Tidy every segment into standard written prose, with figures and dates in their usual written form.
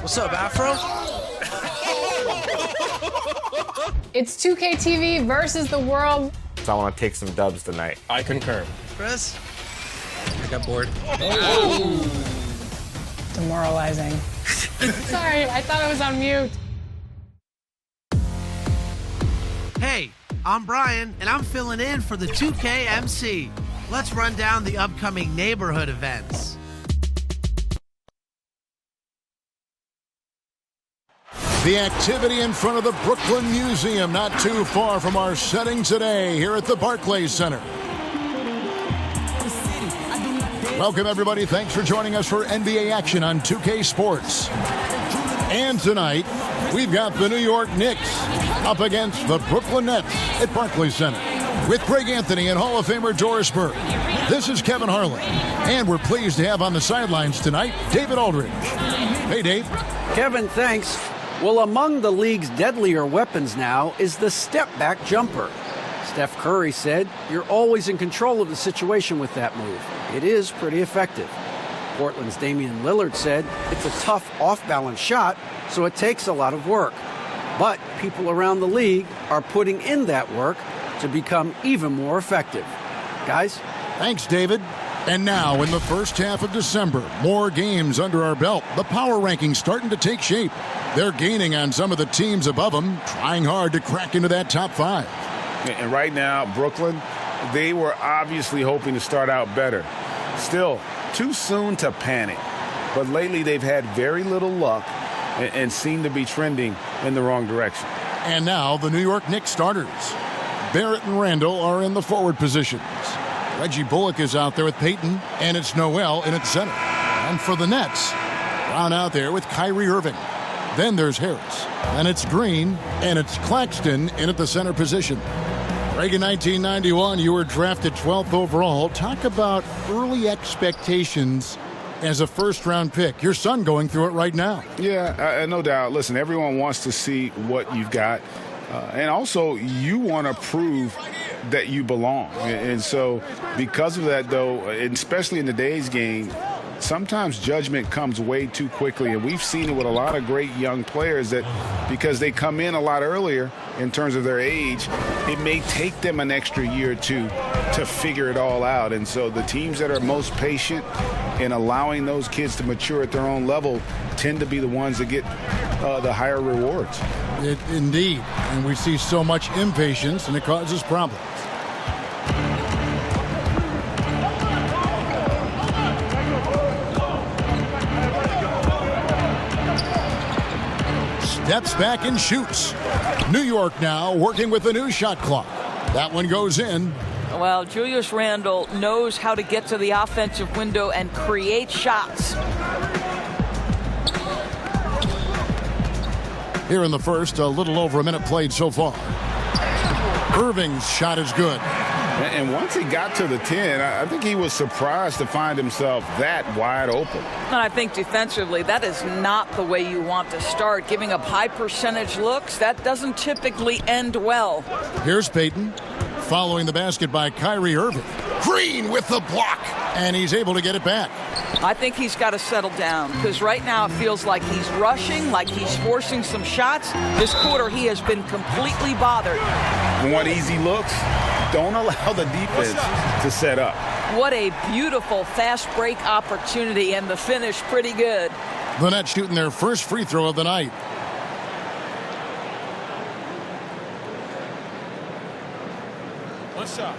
What's up, Afro? It's 2K versus the world. So I want to take some dubs tonight. I concur. Chris? I got bored. Demoralizing. Sorry, I thought I was on mute. Hey, I'm Brian, and I'm filling in for the 2K MC. Let's run down the upcoming neighborhood events. The activity in front of the Brooklyn Museum, not too far from our setting today here at the Barclays Center. Welcome, everybody. Thanks for joining us for NBA action on 2K Sports. And tonight, we've got the New York Knicks up against the Brooklyn Nets at Barclays Center with Greg Anthony and Hall of Famer Doris Burke. This is Kevin Harlan, and we're pleased to have on the sidelines tonight David Aldridge. Hey, Dave. Kevin, thanks. Well, among the league's deadlier weapons now is the step-back jumper. Steph Curry said, "You're always in control of the situation with that move. It is pretty effective." Portland's Damian Lillard said, "It's a tough off-balance shot, so it takes a lot of work." But people around the league are putting in that work to become even more effective. Guys? Thanks, David. And now, in the first half of December, more games under our belt. The power rankings starting to take shape. They're gaining on some of the teams above them, trying hard to crack into that top 5. And right now, Brooklyn, they were obviously hoping to start out better. Still, too soon to panic. But lately, they've had very little luck and seem to be trending in the wrong direction. And now, the New York Knicks starters. Barrett and Randall are in the forward positions. Reggie Bullock is out there with Peyton, and it's Noel in at center. And for the Nets, Brown out there with Kyrie Irving. Then there's Harris. And it's Green, and it's Claxton in at the center position. Greg, in 1991, you were drafted 12th overall. Talk about early expectations as a first-round pick. Your son going through it right now. Yeah, no doubt. Listen, everyone wants to see what you've got. And also, you want to prove that you belong. And so because of that, though, and especially in today's game, sometimes judgment comes way too quickly. And we've seen it with a lot of great young players that because they come in a lot earlier in terms of their age, it may take them an extra year or two to figure it all out. And so the teams that are most patient in allowing those kids to mature at their own level tend to be the ones that get the higher rewards. Indeed. And we see so much impatience, and it causes problems. Steps back and shoots. New York now working with the new shot clock. That one goes in. Well, Julius Randle knows how to get to the offensive window and create shots. Here in the first, a little over a minute played so far. Irving's shot is good. And once he got to the 10, I think he was surprised to find himself that wide open. And I think defensively, that is not the way you want to start. Giving up high percentage looks, that doesn't typically end well. Here's Peyton, following the basket by Kyrie Irving. Green with the block, and he's able to get it back. I think he's got to settle down because right now it feels like he's rushing, like he's forcing some shots. This quarter, he has been completely bothered. Want easy looks? Don't allow the defense to set up. What a beautiful fast break opportunity, and the finish pretty good. The Nets shooting their first free throw of the night. One shot.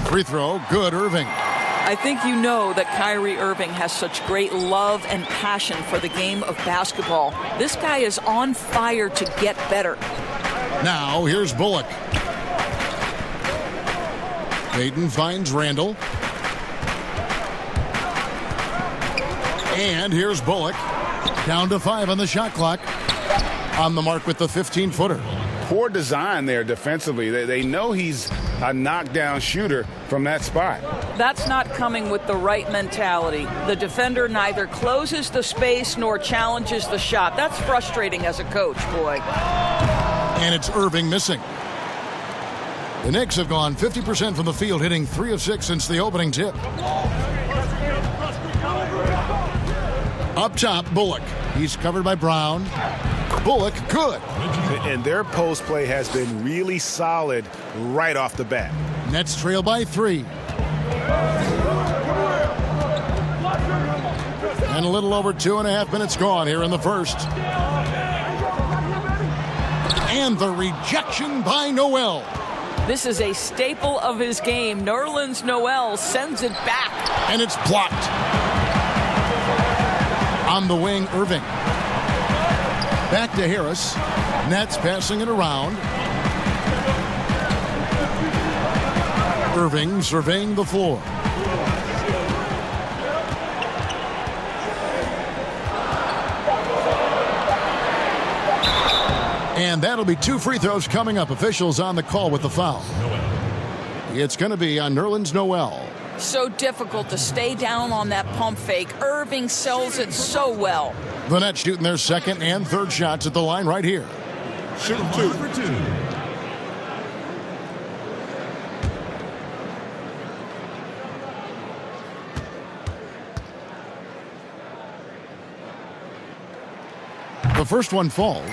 Free throw, good, Irving. I think you know that Kyrie Irving has such great love and passion for the game of basketball. This guy is on fire to get better. Now, here's Bullock. Peyton finds Randall. And here's Bullock. Down to 5 on the shot clock. On the mark with the 15-footer. Poor design there defensively. They know he's a knockdown shooter from that spot. That's not coming with the right mentality. The defender neither closes the space nor challenges the shot. That's frustrating as a coach, boy. And it's Irving missing. The Knicks have gone 50% from the field, hitting 3 of 6 since the opening tip. Up top, Bullock. He's covered by Brown. Bullock, good. And their post play has been really solid right off the bat. Nets trail by 3. And a little over 2.5 minutes gone here in the first. And the rejection by Noel. This is a staple of his game. Nerlens Noel sends it back. And it's blocked. On the wing, Irving. Back to Harris. Nets passing it around. Irving surveying the floor. And that'll be 2 free throws coming up. Officials on the call with the foul. It's going to be on Nerlens Noel. So difficult to stay down on that pump fake. Irving sells it so well. The Nets shooting their second and third shots at the line right here. Shoot 2 for 2. The first one falls.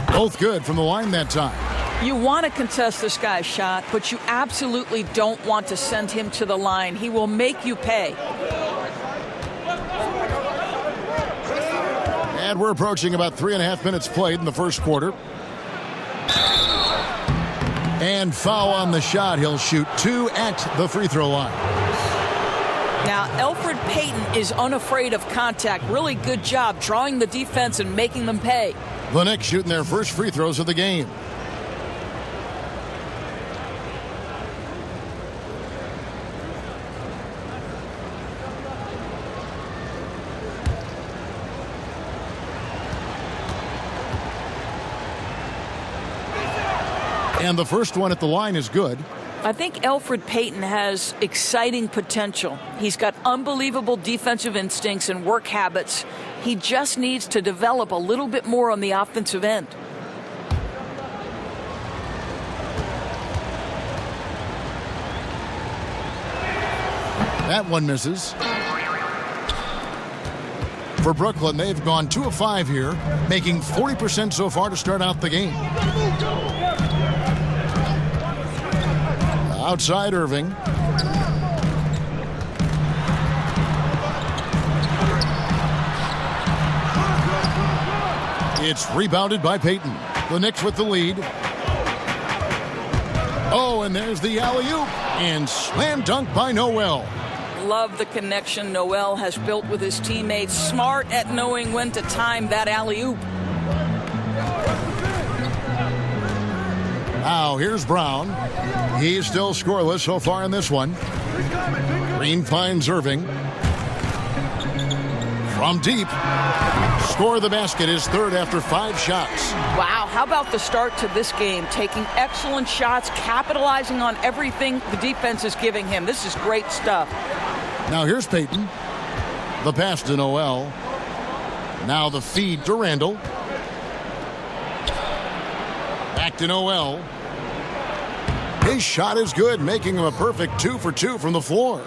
Both good from the line that time. You want to contest this guy's shot, but you absolutely don't want to send him to the line. He will make you pay. And we're approaching about 3.5 minutes played in the first quarter. And foul on the shot. He'll shoot 2 at the free throw line. Now, Elfrid Payton is unafraid of contact. Really good job drawing the defense and making them pay. The Knicks shooting their first free throws of the game. And the first one at the line is good. I think Elfrid Payton has exciting potential. He's got unbelievable defensive instincts and work habits. He just needs to develop a little bit more on the offensive end. That one misses. For Brooklyn, they've gone 2 of 5 here, making 40% so far to start out the game. Outside Irving. It's rebounded by Payton. The Knicks with the lead. Oh, and there's the alley-oop. And slam dunk by Noel. Love the connection Noel has built with his teammates. Smart at knowing when to time that alley-oop. Now here's Brown. He's still scoreless so far in this one. Green finds Irving. From deep. Score the basket, his third after 5 shots. Wow, how about the start to this game? Taking excellent shots, capitalizing on everything the defense is giving him. This is great stuff. Now here's Payton. The pass to Noel. Now the feed to Randall. Back to Noel. His shot is good, making him a perfect 2 for 2 from the floor.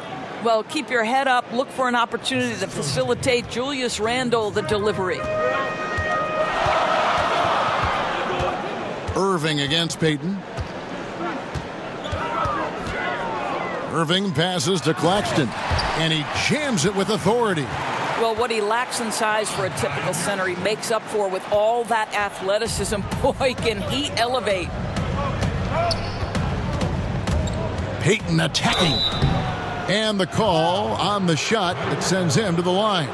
Well, keep your head up. Look for an opportunity to facilitate Julius Randle the delivery. Irving against Payton. Irving passes to Claxton, and he jams it with authority. Well, what he lacks in size for a typical center, he makes up for with all that athleticism. Boy, can he elevate. Payton attacking. And the call on the shot that sends him to the line.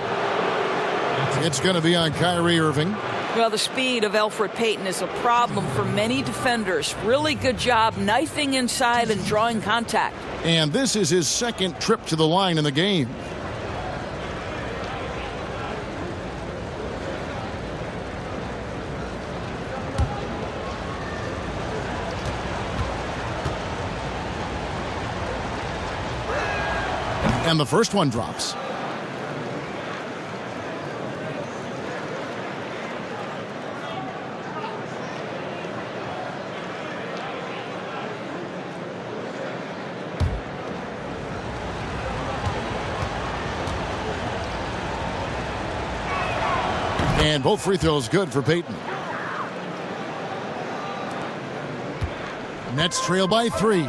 It's going to be on Kyrie Irving. Well, the speed of Elfrid Payton is a problem for many defenders. Really good job knifing inside and drawing contact. And this is his second trip to the line in the game. And the first one drops. And both free throws good for Payton. Nets trail by 3.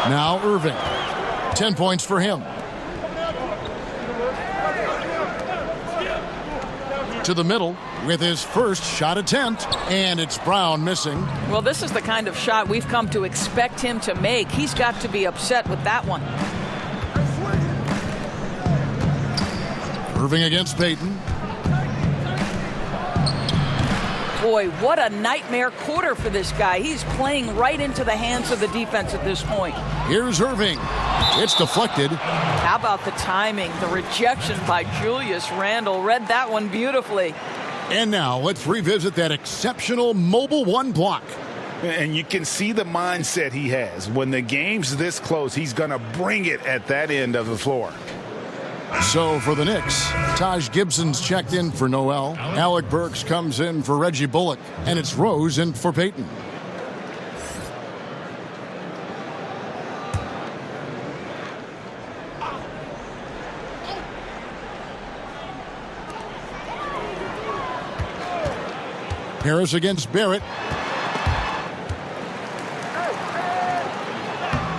Now Irving. 10 points for him. To the middle with his first shot attempt, and it's Brown missing. Well, this is the kind of shot we've come to expect him to make. He's got to be upset with that one. Irving against Payton. Boy, what a nightmare quarter for this guy. He's playing right into the hands of the defense at this point. Here's Irving. It's deflected. How about the timing? The rejection by Julius Randle. Read that one beautifully. And now let's revisit that exceptional mobile one block. And you can see the mindset he has. When the game's this close, he's going to bring it at that end of the floor. So for the Knicks, Taj Gibson's checked in for Noel. Alec Burks comes in for Reggie Bullock. And it's Rose in for Payton. Harris against Barrett.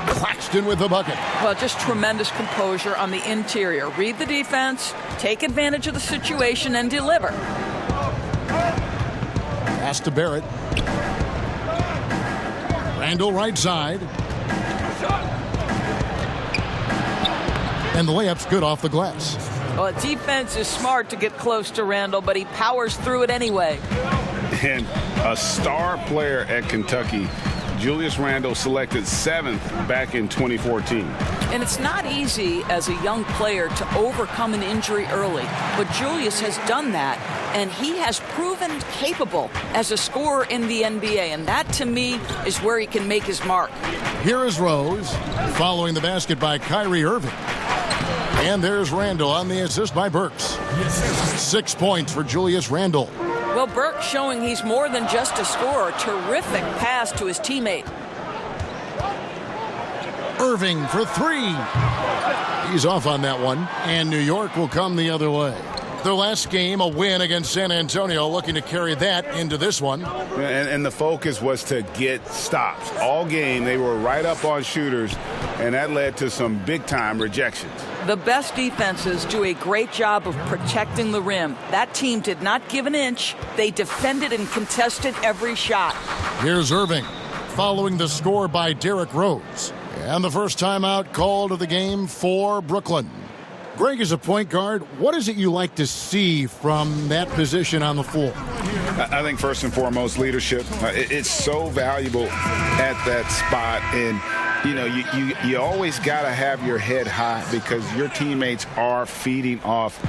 Claxton with the bucket. Well, just tremendous composure on the interior. Read the defense, take advantage of the situation, and deliver. Pass to Barrett. Randle right side. And the layup's good off the glass. Well, defense is smart to get close to Randle, but he powers through it anyway. And a star player at Kentucky, Julius Randle, selected 7th back in 2014. And it's not easy as a young player to overcome an injury early, but Julius has done that, and he has proven capable as a scorer in the NBA, and that to me is where he can make his mark. Here is Rose, following the basket by Kyrie Irving. And there's Randle on the assist by Burks. 6 points for Julius Randle. Well, Burke showing he's more than just a scorer. Terrific pass to his teammate. Irving for 3. He's off on that one, and New York will come the other way. Their last game, a win against San Antonio, looking to carry that into this one. And the focus was to get stops. All game, they were right up on shooters, and that led to some big-time rejections. The best defenses do a great job of protecting the rim. That team did not give an inch. They defended and contested every shot. Here's Irving, following the score by Derrick Rose. And the first timeout called of the game for Brooklyn. Greg, as a point guard, what is it you like to see from that position on the floor? I think first and foremost, leadership. It's so valuable at that spot. And, you know, you always got to have your head high because your teammates are feeding off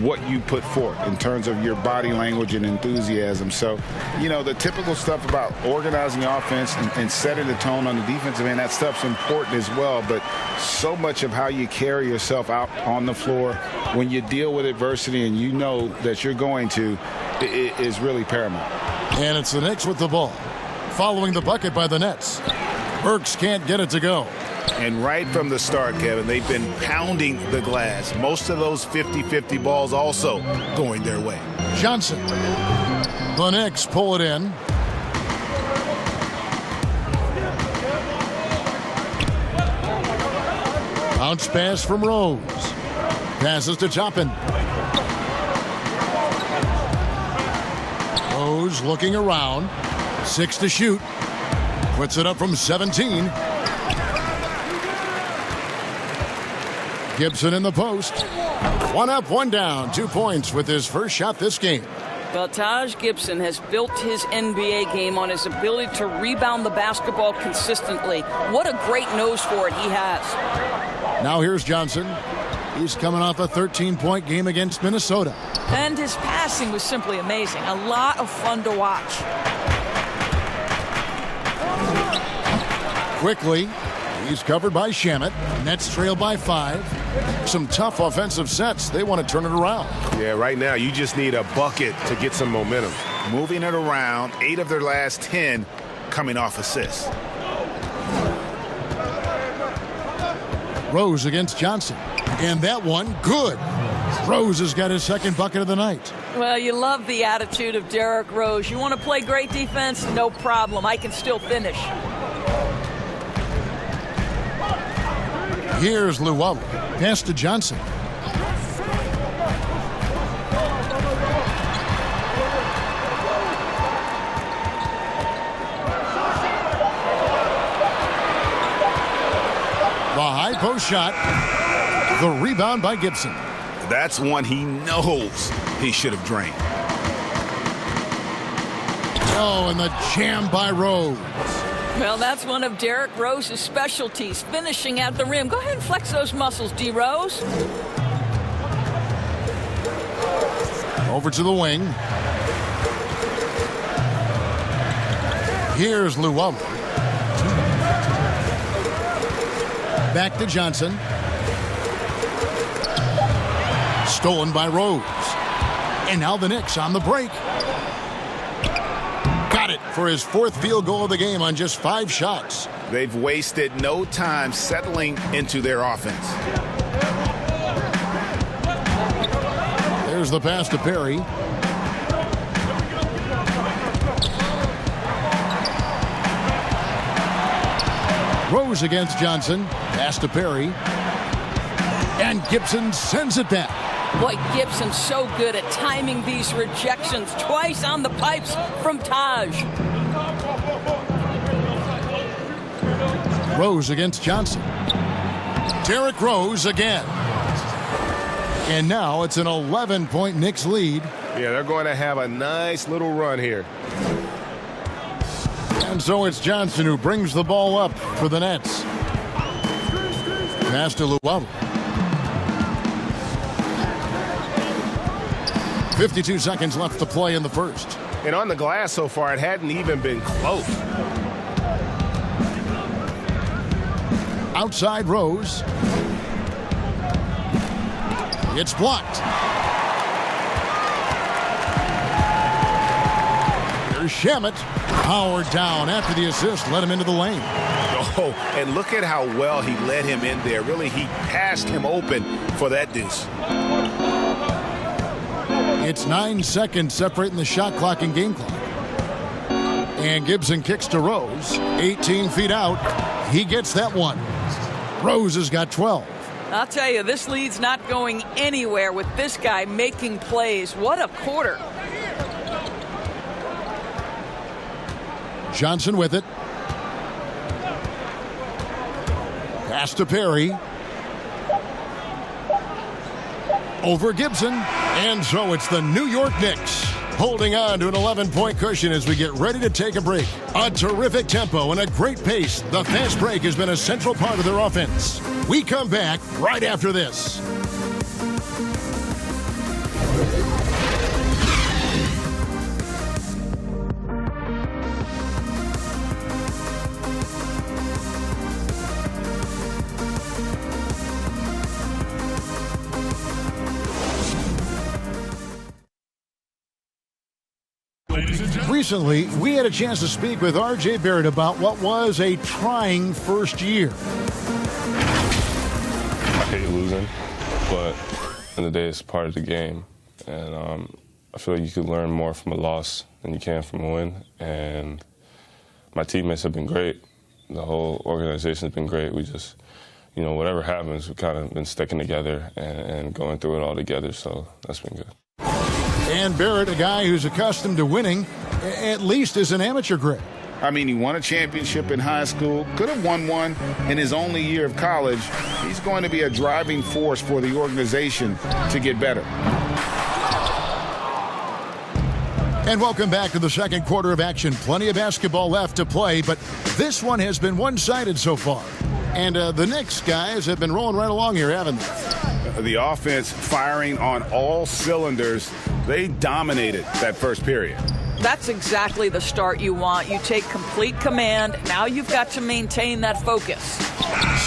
what you put forth in terms of your body language and enthusiasm. So, you know, the typical stuff about organizing the offense and setting the tone on the defensive end, that stuff's important as well. But so much of how you carry yourself out on the floor when you deal with adversity and you know that you're going to is really paramount. And it's the Knicks with the ball, following the bucket by the Nets. Burks can't get it to go. And right from the start, Kevin, they've been pounding the glass. Most of those 50-50 balls also going their way. Johnson. The Knicks pull it in. Bounce pass from Rose. Passes to Toppin. Rose looking around. 6 to shoot. Puts it up from 17. Gibson in the post. 1 up, 1 down. 2 points with his first shot this game. Well, Taj Gibson has built his NBA game on his ability to rebound the basketball consistently. What a great nose for it he has. Now here's Johnson. He's coming off a 13-point game against Minnesota. And his passing was simply amazing. A lot of fun to watch. Quickly, He's covered by Shamet. Nets trail by 5. Some tough offensive sets. They want to turn it around. Yeah, right now you just need a bucket to get some momentum. Moving it around, 8 of their last 10 coming off assists. Rose against Johnson. And that one, good. Rose has got his second bucket of the night. Well, you love the attitude of Derrick Rose. You want to play great defense? No problem. I can still finish. Here's Luwawu. Pass to Johnson. The high post shot. The rebound by Gibson. That's one he knows he should have drained. Oh, and the jam by Rose. Well, that's one of Derrick Rose's specialties, finishing at the rim. Go ahead and flex those muscles, D. Rose. Over to the wing. Here's Luwawu. Back to Johnson. Stolen by Rose. And now the Knicks on the break. Got it for his 4th field goal of the game on just 5 shots. They've wasted no time settling into their offense. There's the pass to Perry. Rose against Johnson. Pass to Perry. And Gibson sends it back. Boy, Gibson's so good at timing these rejections. Twice on the pipes from Taj. Rose against Johnson. Derrick Rose again. And now it's an 11-point Knicks lead. Yeah, they're going to have a nice little run here. And so it's Johnson who brings the ball up for the Nets. Pass to Luwawu. 52 seconds left to play in the first. And on the glass so far, it hadn't even been close. Outside Rose. It's blocked. There's Shamet. Powered down after the assist. Let him into the lane. Oh, and look at how well he led him in there. Really, he passed him open for that deuce. It's 9 seconds separating the shot clock and game clock. And Gibson kicks to Rose. 18 feet out. He gets that one. Rose has got 12. I'll tell you, this lead's not going anywhere with this guy making plays. What a quarter. Johnson with it. Pass to Perry. Over Gibson. And so it's the New York Knicks holding on to an 11-point cushion as we get ready to take a break. A terrific tempo and a great pace. The fast break has been a central part of their offense. We come back right after this. Recently, we had a chance to speak with R.J. Barrett about what was a trying first year. I hate losing, but in the day, it's part of the game. And I feel like you could learn more from a loss than you can from a win. And my teammates have been great. The whole organization has been great. We just, you know, whatever happens, we've kind of been sticking together and going through it all together, so that's been good. And Barrett, a guy who's accustomed to winning, at least as an amateur grade. I mean, he won a championship in high school, could have won one in his only year of college. He's going to be a driving force for the organization to get better. And welcome back to the second quarter of action. Plenty of basketball left to play, but this one has been one-sided so far. And the Knicks guys have been rolling right along here, haven't they? The offense firing on all cylinders. They dominated that first period. That's exactly the start you want. You take complete command. Now you've got to maintain that focus.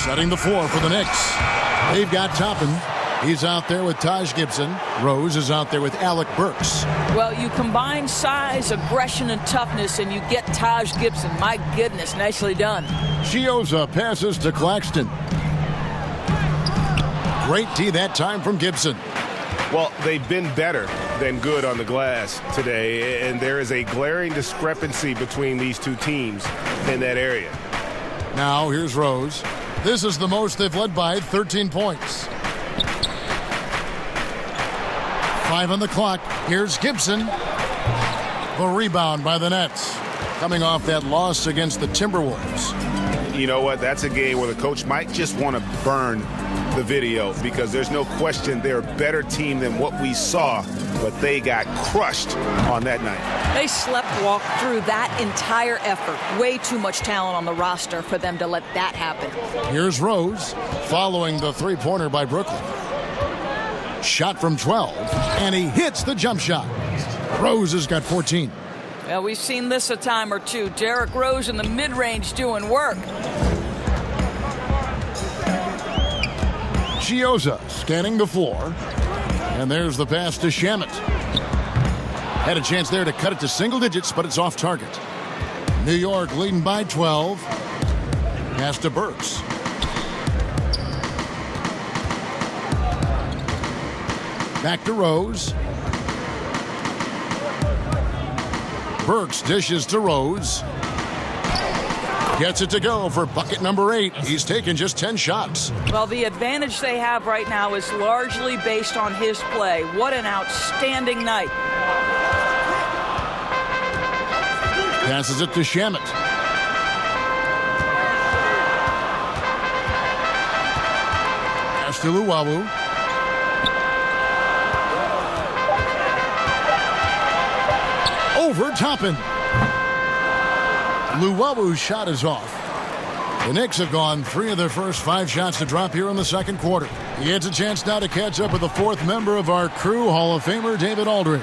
Setting the floor for the Knicks. They've got Toppin. He's out there with Taj Gibson. Rose is out there with Alec Burks. Well, you combine size, aggression, and toughness, and you get Taj Gibson. My goodness, nicely done. Chioza passes to Claxton. Great D that time from Gibson. Well, they've been better than good on the glass today, and there is a glaring discrepancy between these two teams in that area. Now here's Rose. This is the most they've led by, 13 points. 5 on the clock. Here's Gibson. The rebound by the Nets. Coming off that loss against the Timberwolves. You know what? That's a game where the coach might just want to burn the video because there's no question they're a better team than what we saw, but they got crushed on that night. They walked through that entire effort. Way too much talent on the roster for them to let that happen. Here's Rose following the three-pointer by Brooklyn. Shot from 12, and he hits the jump shot. Rose has got 14. Well, we've seen this a time or two. Derrick Rose in the mid-range doing work. Chioza scanning the floor. And there's the pass to Shamet. Had a chance there to cut it to single digits, but it's off target. New York leading by 12. Pass to Burks. Back to Rose. Burks dishes to Rose. Gets it to go for bucket number 8. He's taken just 10 shots. Well, the advantage they have right now is largely based on his play. What an outstanding night. Passes it to Shamet. Pass to Luwawu. Over Toppin. Luwawu's shot is off. The Knicks have gone 3 of their first 5 shots to drop here in the second quarter. He gets a chance now to catch up with the 4th member of our crew, Hall of Famer David Aldridge.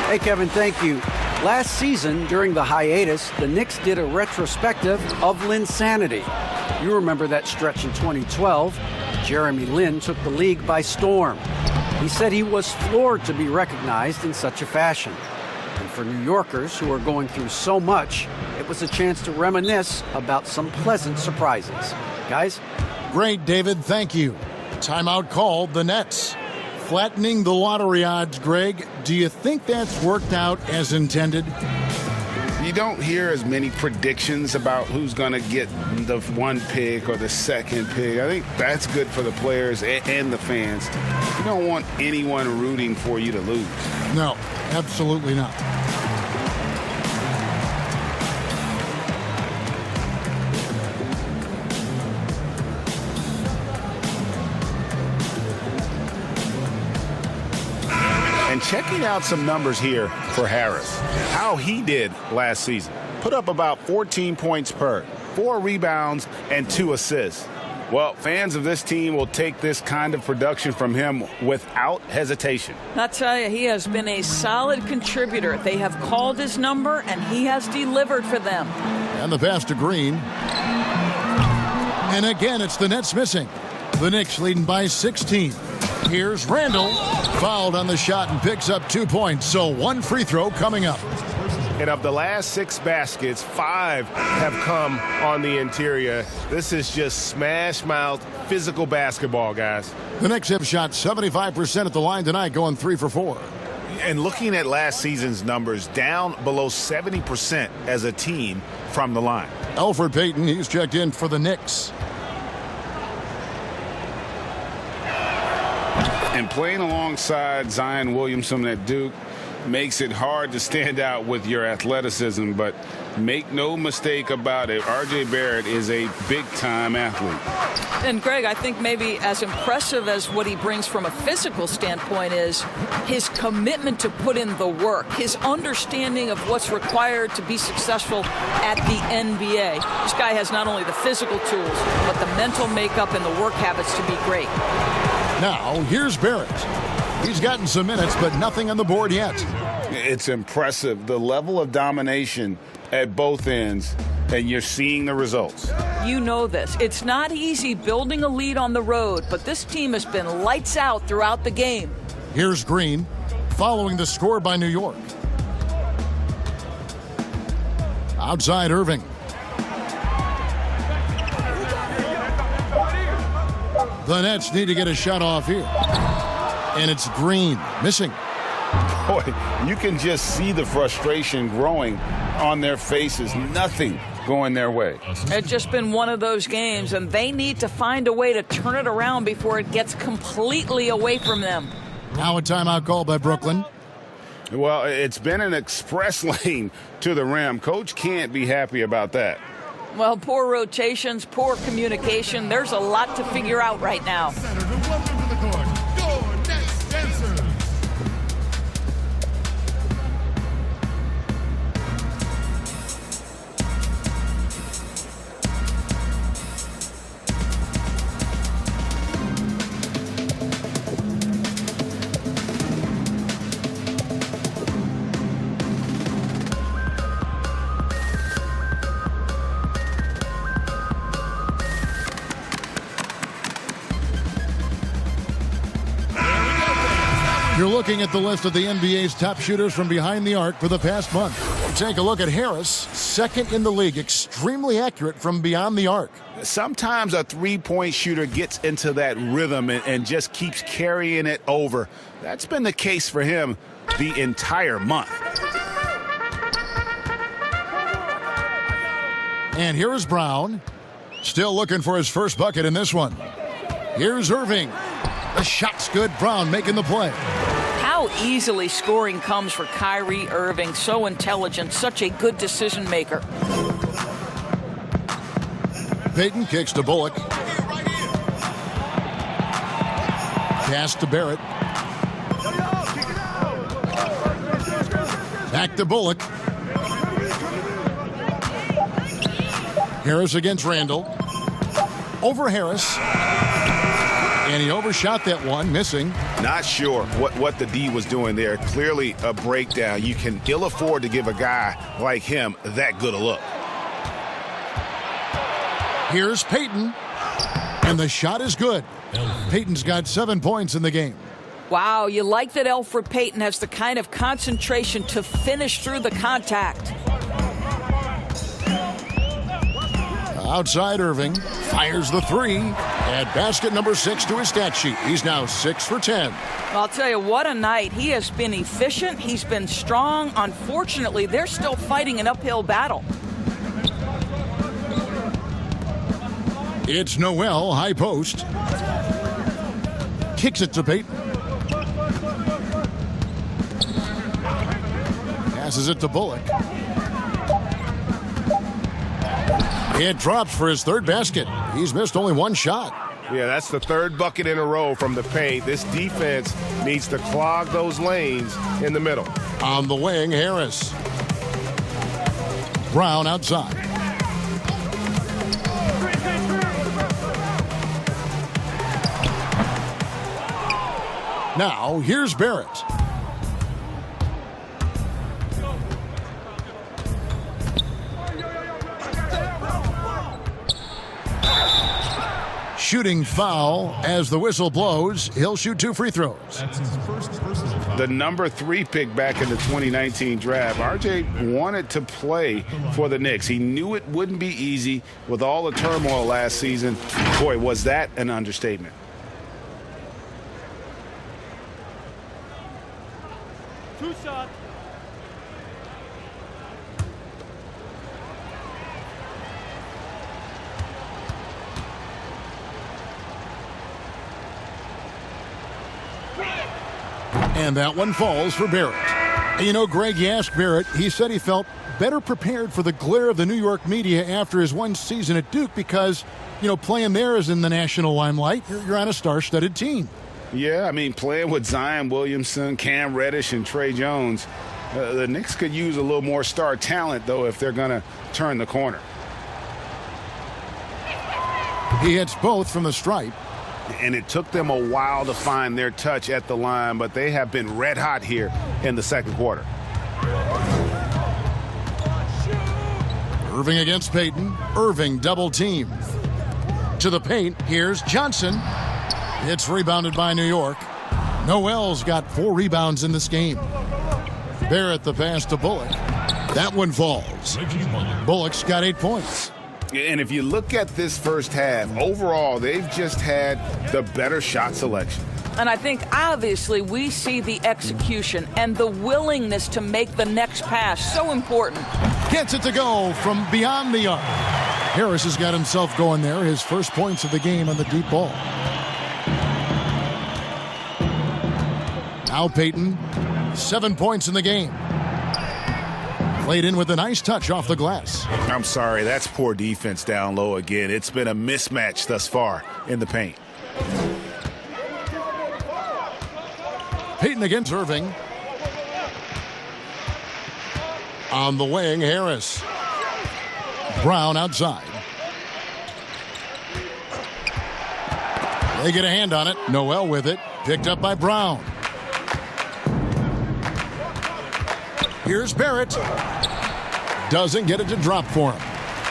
Hey, Kevin, thank you. Last season, during the hiatus, the Knicks did a retrospective of Linsanity. You remember that stretch in 2012. Jeremy Lin took the league by storm. He said he was floored to be recognized in such a fashion. And for New Yorkers who are going through so much, it was a chance to reminisce about some pleasant surprises. Guys? Great, David. Thank you. Timeout called the Nets. Flattening the lottery odds, Greg. Do you think that's worked out as intended? You don't hear as many predictions about who's going to get the 1 pick or the 2nd pick. I think that's good for the players and the fans. You don't want anyone rooting for you to lose. No, absolutely not. And checking out some numbers here for Harris. How he did last season. Put up about 14 points per, 4 rebounds, and 2 assists. Well, fans of this team will take this kind of production from him without hesitation. I'll tell you, he has been a solid contributor. They have called his number, and he has delivered for them. And the pass to Green. And again, it's the Nets missing. The Knicks leading by 16. Here's Randall. Fouled on the shot and picks up 2 points. So 1 free throw coming up. And of the last 6 baskets, 5 have come on the interior. This is just smash mouth physical basketball, guys. The Knicks have shot 75% at the line tonight, going 3 for 4. And looking at last season's numbers, down below 70% as a team from the line. Elfrid Payton, he's checked in for the Knicks. And playing alongside Zion Williamson at Duke makes it hard to stand out with your athleticism, but make no mistake about it, R.J. Barrett is a big-time athlete. And, Greg, I think maybe as impressive as what he brings from a physical standpoint is his commitment to put in the work, his understanding of what's required to be successful at the NBA. This guy has not only the physical tools, but the mental makeup and the work habits to be great. Now, here's Barrett. He's gotten some minutes, but nothing on the board yet. It's impressive, the level of domination at both ends, and you're seeing the results. You know this. It's not easy building a lead on the road, but this team has been lights out throughout the game. Here's Green, following the score by New York. Outside Irving. The Nets need to get a shot off here. And it's Green, missing. Boy, you can just see the frustration growing on their faces. Nothing going their way. It's just been one of those games, and they need to find a way to turn it around before it gets completely away from them. Now a timeout call by Brooklyn. Well, it's been an express lane to the rim. Coach can't be happy about that. Well, poor rotations, poor communication. There's a lot to figure out right now. Senator, welcome to the court. Your next dancer. You're looking at the list of the NBA's top shooters from behind the arc for the past month. Take a look at Harris, second in the league, extremely accurate from beyond the arc. Sometimes a three-point shooter gets into that rhythm and just keeps carrying it over. That's been the case for him the entire month. And here is Brown, still looking for his first bucket in this one. Here's Irving. The shot's good. Brown making the play. How easily scoring comes for Kyrie Irving. So intelligent, such a good decision maker. Payton kicks to Bullock. Pass to Barrett. Back to Bullock. Harris against Randall. Over Harris. And he overshot that one, missing. Not sure what the D was doing there. Clearly a breakdown. You can ill afford to give a guy like him that good a look. Here's Payton. And the shot is good. Payton's got 7 points in the game. Wow, you like that Elfrid Payton has the kind of concentration to finish through the contact. Outside Irving. Fires the three. Add basket number 6 to his stat sheet. He's now 6 for 10. I'll tell you, what a night. He has been efficient. He's been strong. Unfortunately, they're still fighting an uphill battle. It's Noel, high post. Kicks it to Payton. Passes it to Bullock. It drops for his third basket. He's missed only one shot. Yeah, that's the third bucket in a row from the paint. This defense needs to clog those lanes in the middle. On the wing, Harris. Brown outside. Now, here's Barrett. Shooting foul as the whistle blows. He'll shoot 2 free throws. That's his first personal foul. The number 3 pick back in the 2019 draft. RJ wanted to play for the Knicks. He knew it wouldn't be easy with all the turmoil last season. Boy, was that an understatement. Two shots. And that one falls for Barrett. And you know, Greg, you asked Barrett, he said he felt better prepared for the glare of the New York media after his one season at Duke because, you know, playing there is in the national limelight. You're on a star-studded team. Yeah, I mean, playing with Zion Williamson, Cam Reddish, and Trey Jones, the Knicks could use a little more star talent, though, if they're going to turn the corner. He hits both from the stripe. And it took them a while to find their touch at the line, but they have been red hot here in the second quarter. Irving against Payton. Irving double team. To the paint, here's Johnson. It's rebounded by New York. Noel's got 4 rebounds in this game. Barrett the pass to Bullock. That one falls. Bullock's got 8 points. And if you look at this first half, overall, they've just had the better shot selection. And I think, obviously, we see the execution and the willingness to make the next pass so important. Gets it to go from beyond the arc. Harris has got himself going there. His first points of the game on the deep ball. Now Payton, 7 points in the game. Played in with a nice touch off the glass. I'm sorry, that's poor defense down low again. It's been a mismatch thus far in the paint. Payton against Irving. On the wing, Harris. Brown outside. They get a hand on it. Noel with it. Picked up by Brown. Here's Barrett. Doesn't get it to drop for him.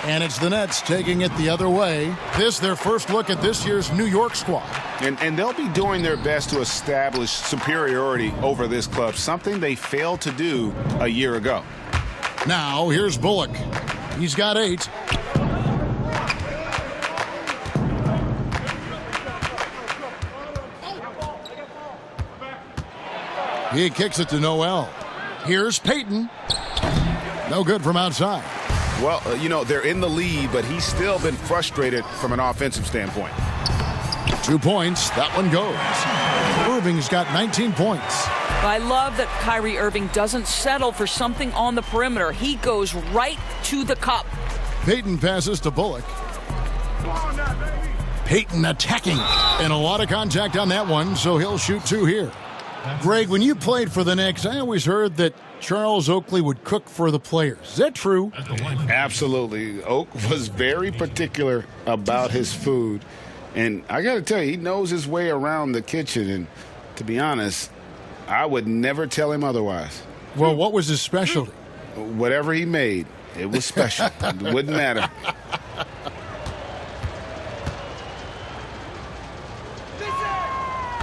And it's the Nets taking it the other way. This their first look at this year's New York squad. And they'll be doing their best to establish superiority over this club, something they failed to do a year ago. Now, here's Bullock. He's got 8. He kicks it to Noel. Here's Payton. No good from outside. Well, they're in the lead, but he's still been frustrated from an offensive standpoint. 2 points. That one goes. Irving's got 19 points. I love that Kyrie Irving doesn't settle for something on the perimeter. He goes right to the cup. Payton passes to Bullock. Payton attacking. And a lot of contact on that one, so he'll shoot 2 here. Greg, when you played for the Knicks, I always heard that Charles Oakley would cook for the players. Is that true? Absolutely. Oak was very particular about his food. And I got to tell you, he knows his way around the kitchen. And to be honest, I would never tell him otherwise. Well, what was his specialty? Whatever he made, it was special. It wouldn't matter.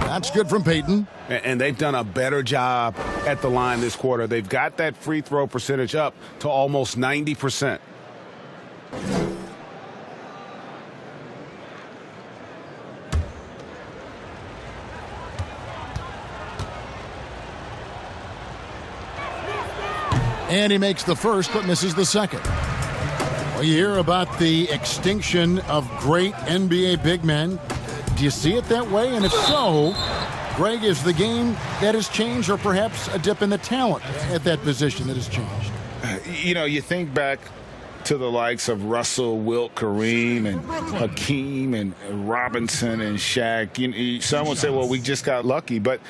That's good from Payton. And they've done a better job at the line this quarter. They've got that free throw percentage up to almost 90%. And he makes the first, but misses the second. Well, you hear about the extinction of great NBA big men. Do you see it that way? And if so, Greg, is the game that has changed, or perhaps a dip in the talent at that position that has changed? You think back to the likes of Russell, Wilt, Kareem, and Hakeem, and Robinson, and Shaq. Some would say, well, we just got lucky. But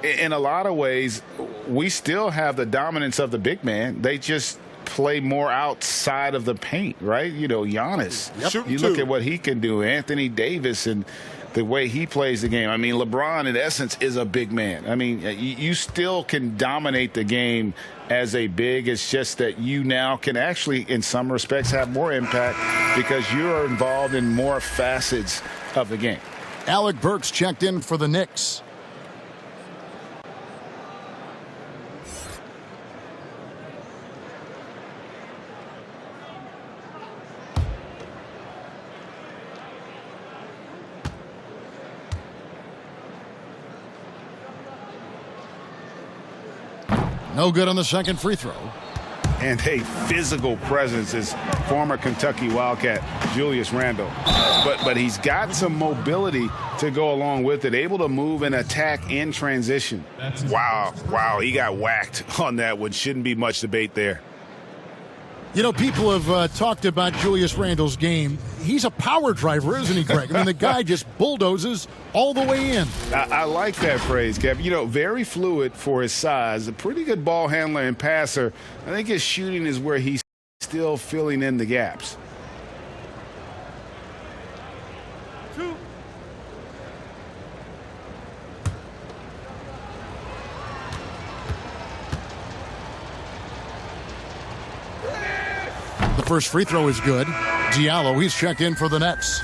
in a lot of ways, we still have the dominance of the big man. They just play more outside of the paint, right? Giannis. Yep. You look at what he can do. Anthony Davis and the way he plays the game. I mean, LeBron, in essence, is a big man. I mean, you still can dominate the game as a big. It's just that you now can actually, in some respects, have more impact because you're involved in more facets of the game. Alec Burks checked in for the Knicks. No good on the second free throw. And a physical presence is former Kentucky Wildcat Julius Randle. But he's got some mobility to go along with it, able to move and attack in transition. Wow, he got whacked on that one. Shouldn't be much debate there. People have talked about Julius Randle's game. He's a power driver, isn't he, Greg? I mean, the guy just bulldozes all the way in. I like that phrase, Kev. Very fluid for his size. A pretty good ball handler and passer. I think his shooting is where he's still filling in the gaps. The The first free throw is good. Diallo, he's checked in for the Nets.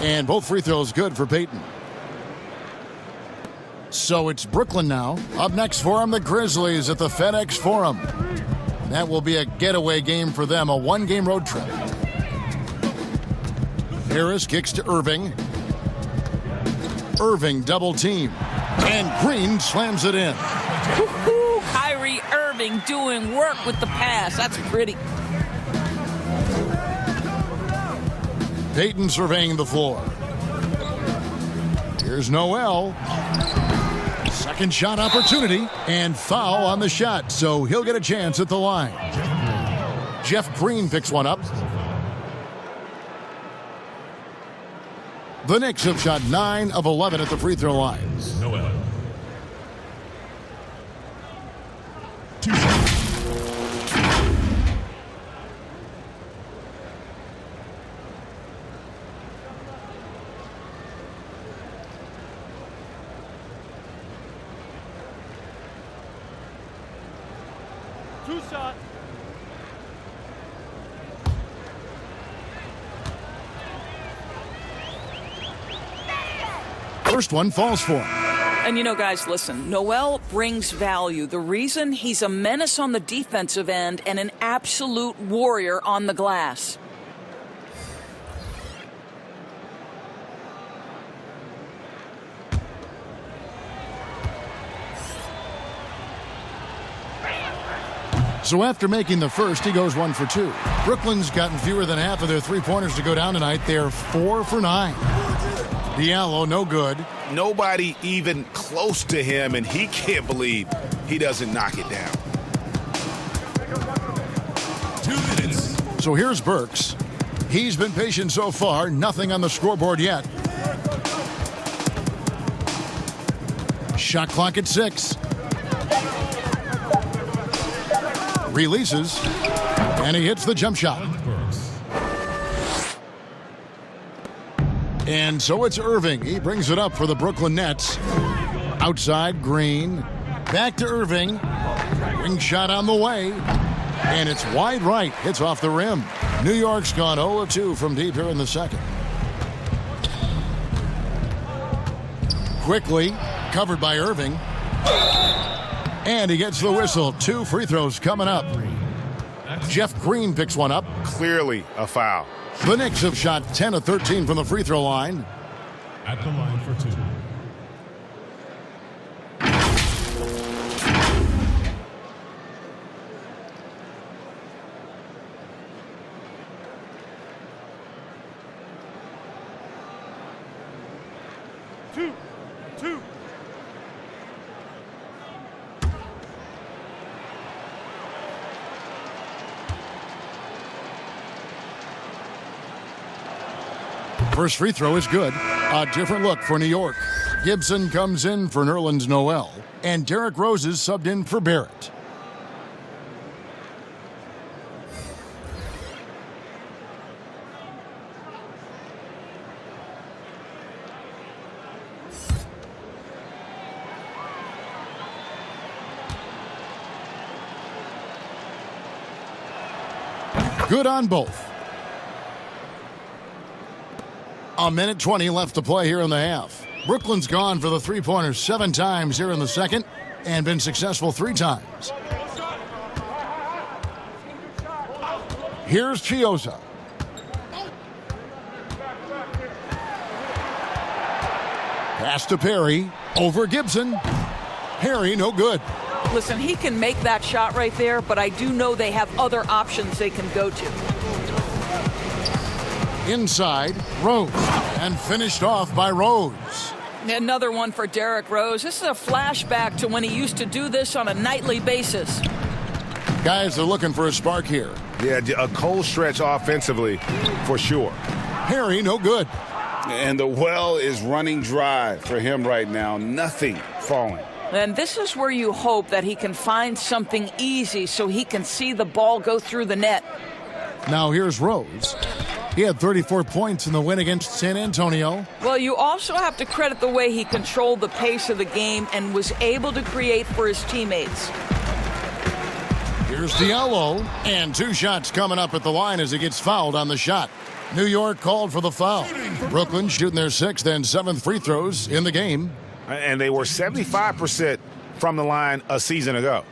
And both free throws good for Payton. So it's Brooklyn now. Up next for them, the Grizzlies at the FedEx Forum. That will be a getaway game for them, a one-game road trip. Harris kicks to Irving. Irving double team. And Green slams it in. Woo-hoo, Kyrie Irving doing work with the pass. That's pretty. Payton surveying the floor. Here's Noel. Second shot opportunity and foul on the shot, so he'll get a chance at the line. Jeff Green picks one up. The Knicks have shot 9 of 11 at the free throw line. Noel. Two-shot. First one falls for him. And you know, guys, listen, Noel brings value. The reason he's a menace on the defensive end and an absolute warrior on the glass. So after making the first, he goes 1 for 2. Brooklyn's gotten fewer than half of their three-pointers to go down tonight. They're 4 for 9. Diallo, no good. Nobody even close to him, and he can't believe he doesn't knock it down. 2 minutes. So here's Burks. He's been patient so far. Nothing on the scoreboard yet. Shot clock at 6. Releases. And he hits the jump shot. And so it's Irving. He brings it up for the Brooklyn Nets. Outside, Green. Back to Irving. Ring shot on the way. And it's wide right. Hits off the rim. New York's gone 0-2 from deep here in the second. Quickly, covered by Irving. And he gets the whistle. 2 free throws coming up. Jeff Green picks one up. Clearly a foul. The Knicks have shot 10 of 13 from the free throw line. At the line for 2. Two. First free throw is good. A different look for New York. Gibson comes in for Nerlens Noel. And Derrick Rose is subbed in for Barrett. Good on both. A minute 20 left to play here in the half. Brooklyn's gone for the three-pointers 7 times here in the second and been successful 3 times. Here's Chioza. Pass to Perry. Over Gibson. Perry, no good. Listen, he can make that shot right there, but I do know they have other options they can go to. Inside, Rose. And finished off by Rose. Another one for Derrick Rose. This is a flashback to when he used to do this on a nightly basis. Guys are looking for a spark here. Yeah, a cold stretch offensively for sure. Perry, no good. And the well is running dry for him right now. Nothing falling. And this is where you hope that he can find something easy so he can see the ball go through the net. Now here's Rose. He had 34 points in the win against San Antonio. Well, you also have to credit the way he controlled the pace of the game and was able to create for his teammates. Here's Diallo, and 2 shots coming up at the line as he gets fouled on the shot. New York called for the foul. Brooklyn shooting their 6th and 7th free throws in the game. And they were 75% from the line a season ago.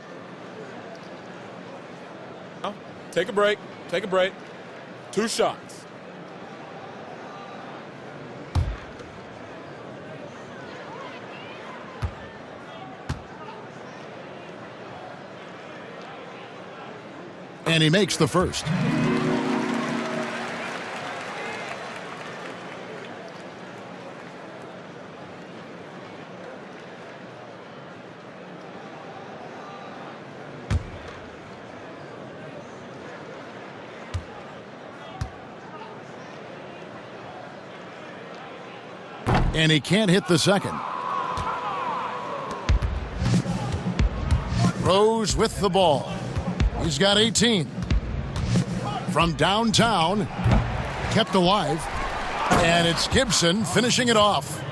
Take a break. Take a break. 2 shots. And he makes the first. And he can't hit the second. Rose with the ball. He's got 18. From downtown, kept alive. And it's Gibson finishing it off.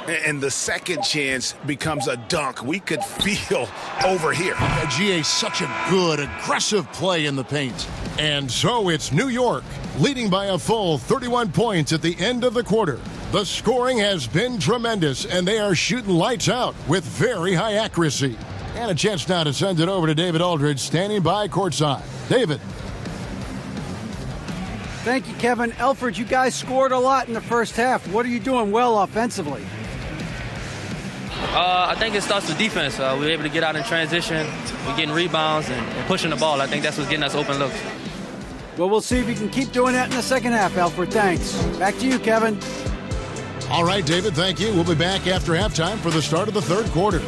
And the second chance becomes a dunk. We could feel over here. GA, such a good, aggressive play in the paint. And so it's New York leading by a full 31 points at the end of the quarter. The scoring has been tremendous, and they are shooting lights out with very high accuracy. And a chance now to send it over to David Aldridge, standing by courtside. David. Thank you, Kevin. Alfred, you guys scored a lot in the first half. What are you doing well offensively? I think it starts with defense. We're able to get out in transition. We're getting rebounds and pushing the ball. I think that's what's getting us open looks. Well, we'll see if you can keep doing that in the second half, Alfred. Thanks. Back to you, Kevin. All right, David, thank you. We'll be back after halftime for the start of the third quarter.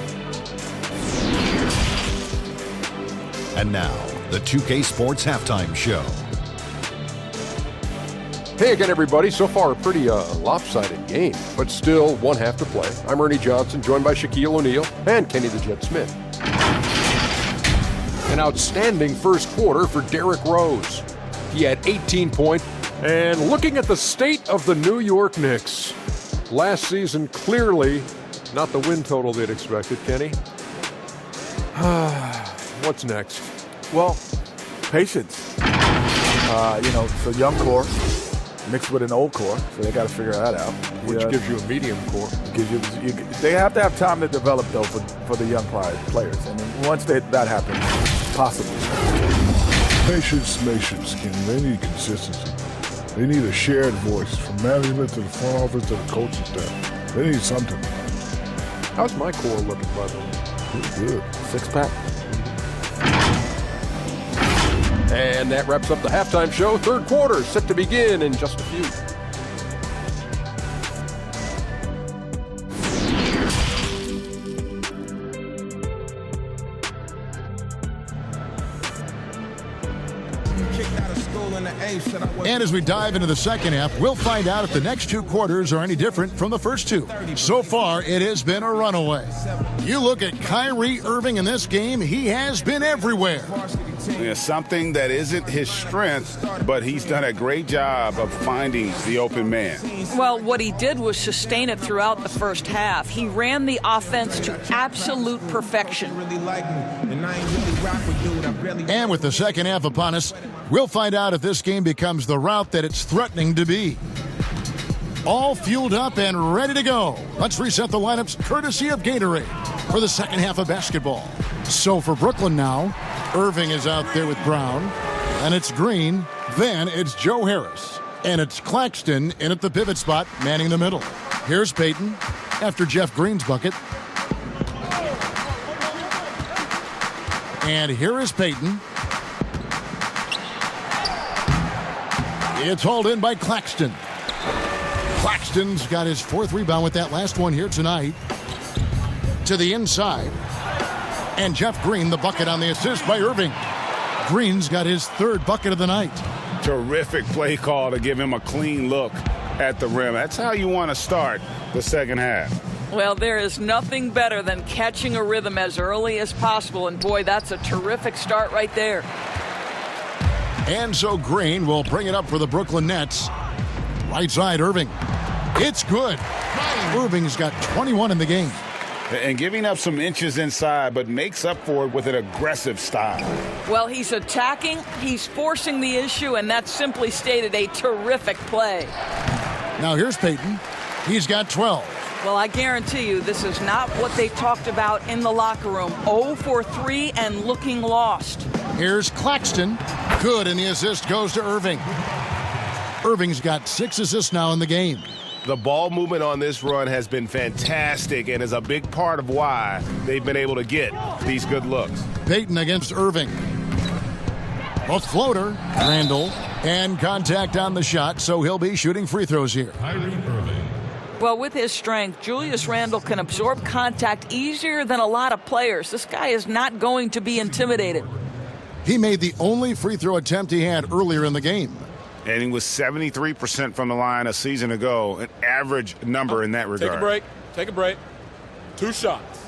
And now, the 2K Sports Halftime Show. Hey again, everybody. So far, a pretty lopsided game, but still 1 half to play. I'm Ernie Johnson, joined by Shaquille O'Neal and Kenny the Jet Smith. An outstanding first quarter for Derrick Rose. He had 18 points. And looking at the state of the New York Knicks, last season clearly not the win total they'd expected, Kenny. What's next? Well, patience. It's a young core mixed with an old core, so they got to figure that out. Which gives you a medium core. They have to have time to develop, though, for the young players. And then once that happens, possibly. Patience, Kenny. They need consistency. They need a shared voice from management to the front office to the coaching staff. They need something. How's my core looking, by the way? Pretty good. 6-pack. And that wraps up the halftime show. Third quarter set to begin in just a few. And as we dive into the second half, we'll find out if the next 2 quarters are any different from the first 2. So far, it has been a runaway. You look at Kyrie Irving in this game, he has been everywhere. Yeah, something that isn't his strength, but he's done a great job of finding the open man. Well, what he did was sustain it throughout the first half. He ran the offense to absolute perfection. And with the second half upon us, we'll find out if this game becomes the route that it's threatening to be. All fueled up and ready to go. Let's reset the lineups courtesy of Gatorade for the second half of basketball. So for Brooklyn now, Irving is out there with Brown, and it's Green. Then it's Joe Harris, and it's Claxton in at the pivot spot, manning the middle. Here's Payton after Jeff Green's bucket. And here is Payton. It's hauled in by Claxton. Claxton's got his 4th rebound with that last one here tonight. To the inside. And Jeff Green, the bucket on the assist by Irving. Green's got his 3rd bucket of the night. Terrific play call to give him a clean look at the rim. That's how you want to start the second half. Well, there is nothing better than catching a rhythm as early as possible, and boy, that's a terrific start right there. And so Green will bring it up for the Brooklyn Nets. Right side, Irving. It's good. Irving's got 21 in the game. And giving up some inches inside, but makes up for it with an aggressive style. Well, he's attacking, he's forcing the issue, and that's simply stated a terrific play. Now here's Payton. He's got 12. Well, I guarantee you this is not what they talked about in the locker room. 0 for 3 and looking lost. Here's Claxton. Good, and the assist goes to Irving. Irving's got 6 assists now in the game. The ball movement on this run has been fantastic and is a big part of why they've been able to get these good looks. Payton against Irving. A floater, Randall, and contact on the shot, so he'll be shooting free throws here. Well, with his strength, Julius Randle can absorb contact easier than a lot of players. This guy is not going to be intimidated. He made the only free throw attempt he had earlier in the game. And he was 73% from the line a season ago, an average number in that regard. Take a break. Take a break. 2 shots.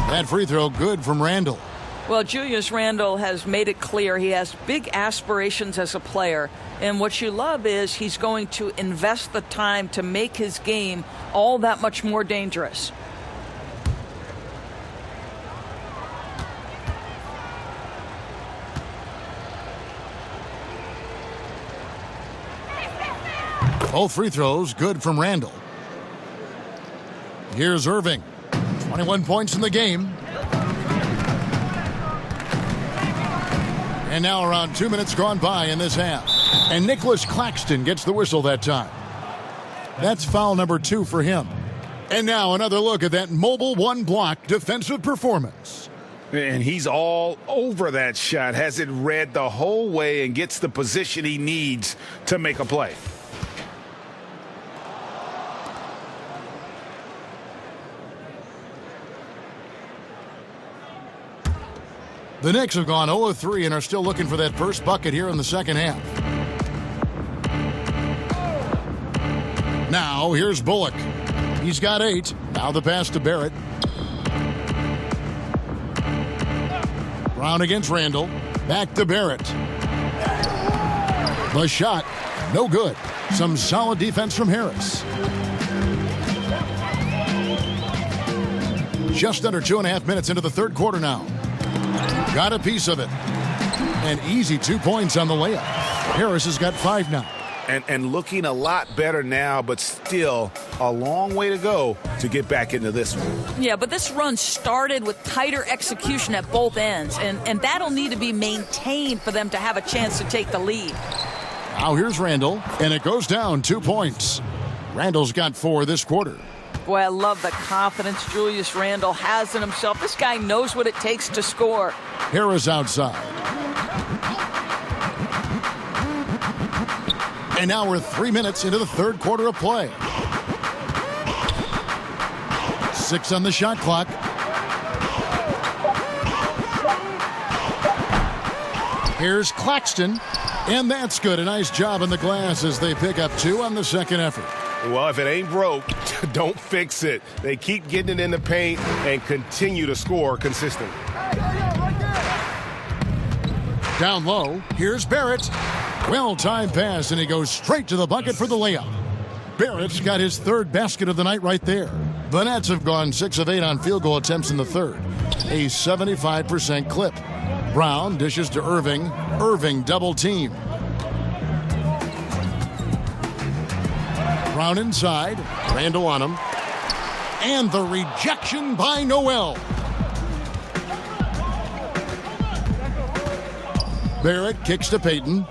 That free throw good from Randall. Well, Julius Randle has made it clear he has big aspirations as a player. And what you love is he's going to invest the time to make his game all that much more dangerous. Both free throws good from Randall. Here's Irving. 21 points in the game. And now around 2 minutes gone by in this half. And Nicholas Claxton gets the whistle that time. That's foul number 2 for him. And now another look at that mobile one-block defensive performance. And he's all over that shot, has it read the whole way and gets the position he needs to make a play. The Knicks have gone 0-3 and are still looking for that first bucket here in the second half. Now, here's Bullock. He's got 8. Now the pass to Barrett. Brown against Randall. Back to Barrett. The shot, no good. Some solid defense from Harris. Just under 2.5 minutes into the third quarter now. Got a piece of it. An easy 2 points on the layup. Harris has got 5 now. And looking a lot better now, but still a long way to go to get back into this one. Yeah, but this run started with tighter execution at both ends, and that'll need to be maintained for them to have a chance to take the lead. Now here's Randall, and it goes down 2 points. Randall's got 4 this quarter. Boy, I love the confidence Julius Randle has in himself. This guy knows what it takes to score. Harris outside. And now we're 3 minutes into the third quarter of play. 6 on the shot clock. Here's Claxton, and that's good. A nice job on the glass as they pick up 2 on the second effort. Well, if it ain't broke, don't fix it. They keep getting it in the paint and continue to score consistently. Down low, here's Barrett. Well-timed pass, and he goes straight to the bucket for the layup. Barrett's got his 3rd basket of the night right there. The Nets have gone 6 of 8 on field goal attempts in the third. A 75% clip. Brown dishes to Irving. Irving double team. Brown inside. Randall on him. And the rejection by Noel. Barrett kicks to Payton.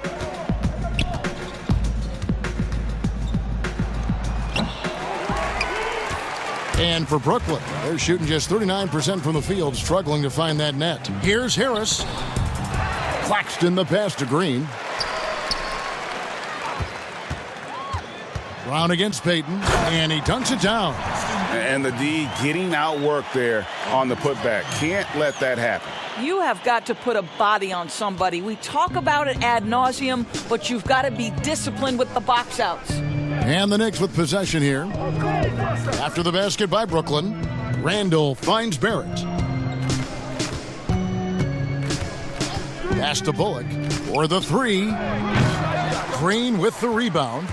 And for Brooklyn, they're shooting just 39% from the field, struggling to find that net. Here's Harris. Claxton the pass to Green. Brown against Payton, and he dunks it down. And the D getting outworked there on the putback. Can't let that happen. You have got to put a body on somebody. We talk about it ad nauseum, but you've got to be disciplined with the box outs. And the Knicks with possession here. After the basket by Brooklyn, Randall finds Barrett. Pass to Bullock for the three. Green with the rebound.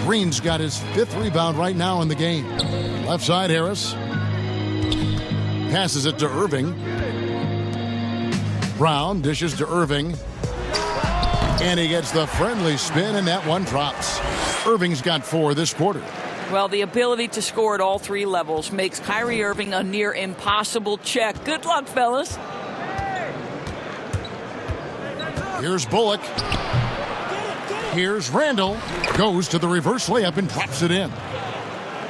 Green's got his 5th rebound right now in the game. Left side, Harris. Passes it to Irving. Brown dishes to Irving. And he gets the friendly spin, and that one drops. Irving's got 4 this quarter. Well, the ability to score at all 3 levels makes Kyrie Irving a near impossible check. Good luck, fellas. Here's Bullock. Here's Randall. Goes to the reverse layup and drops it in.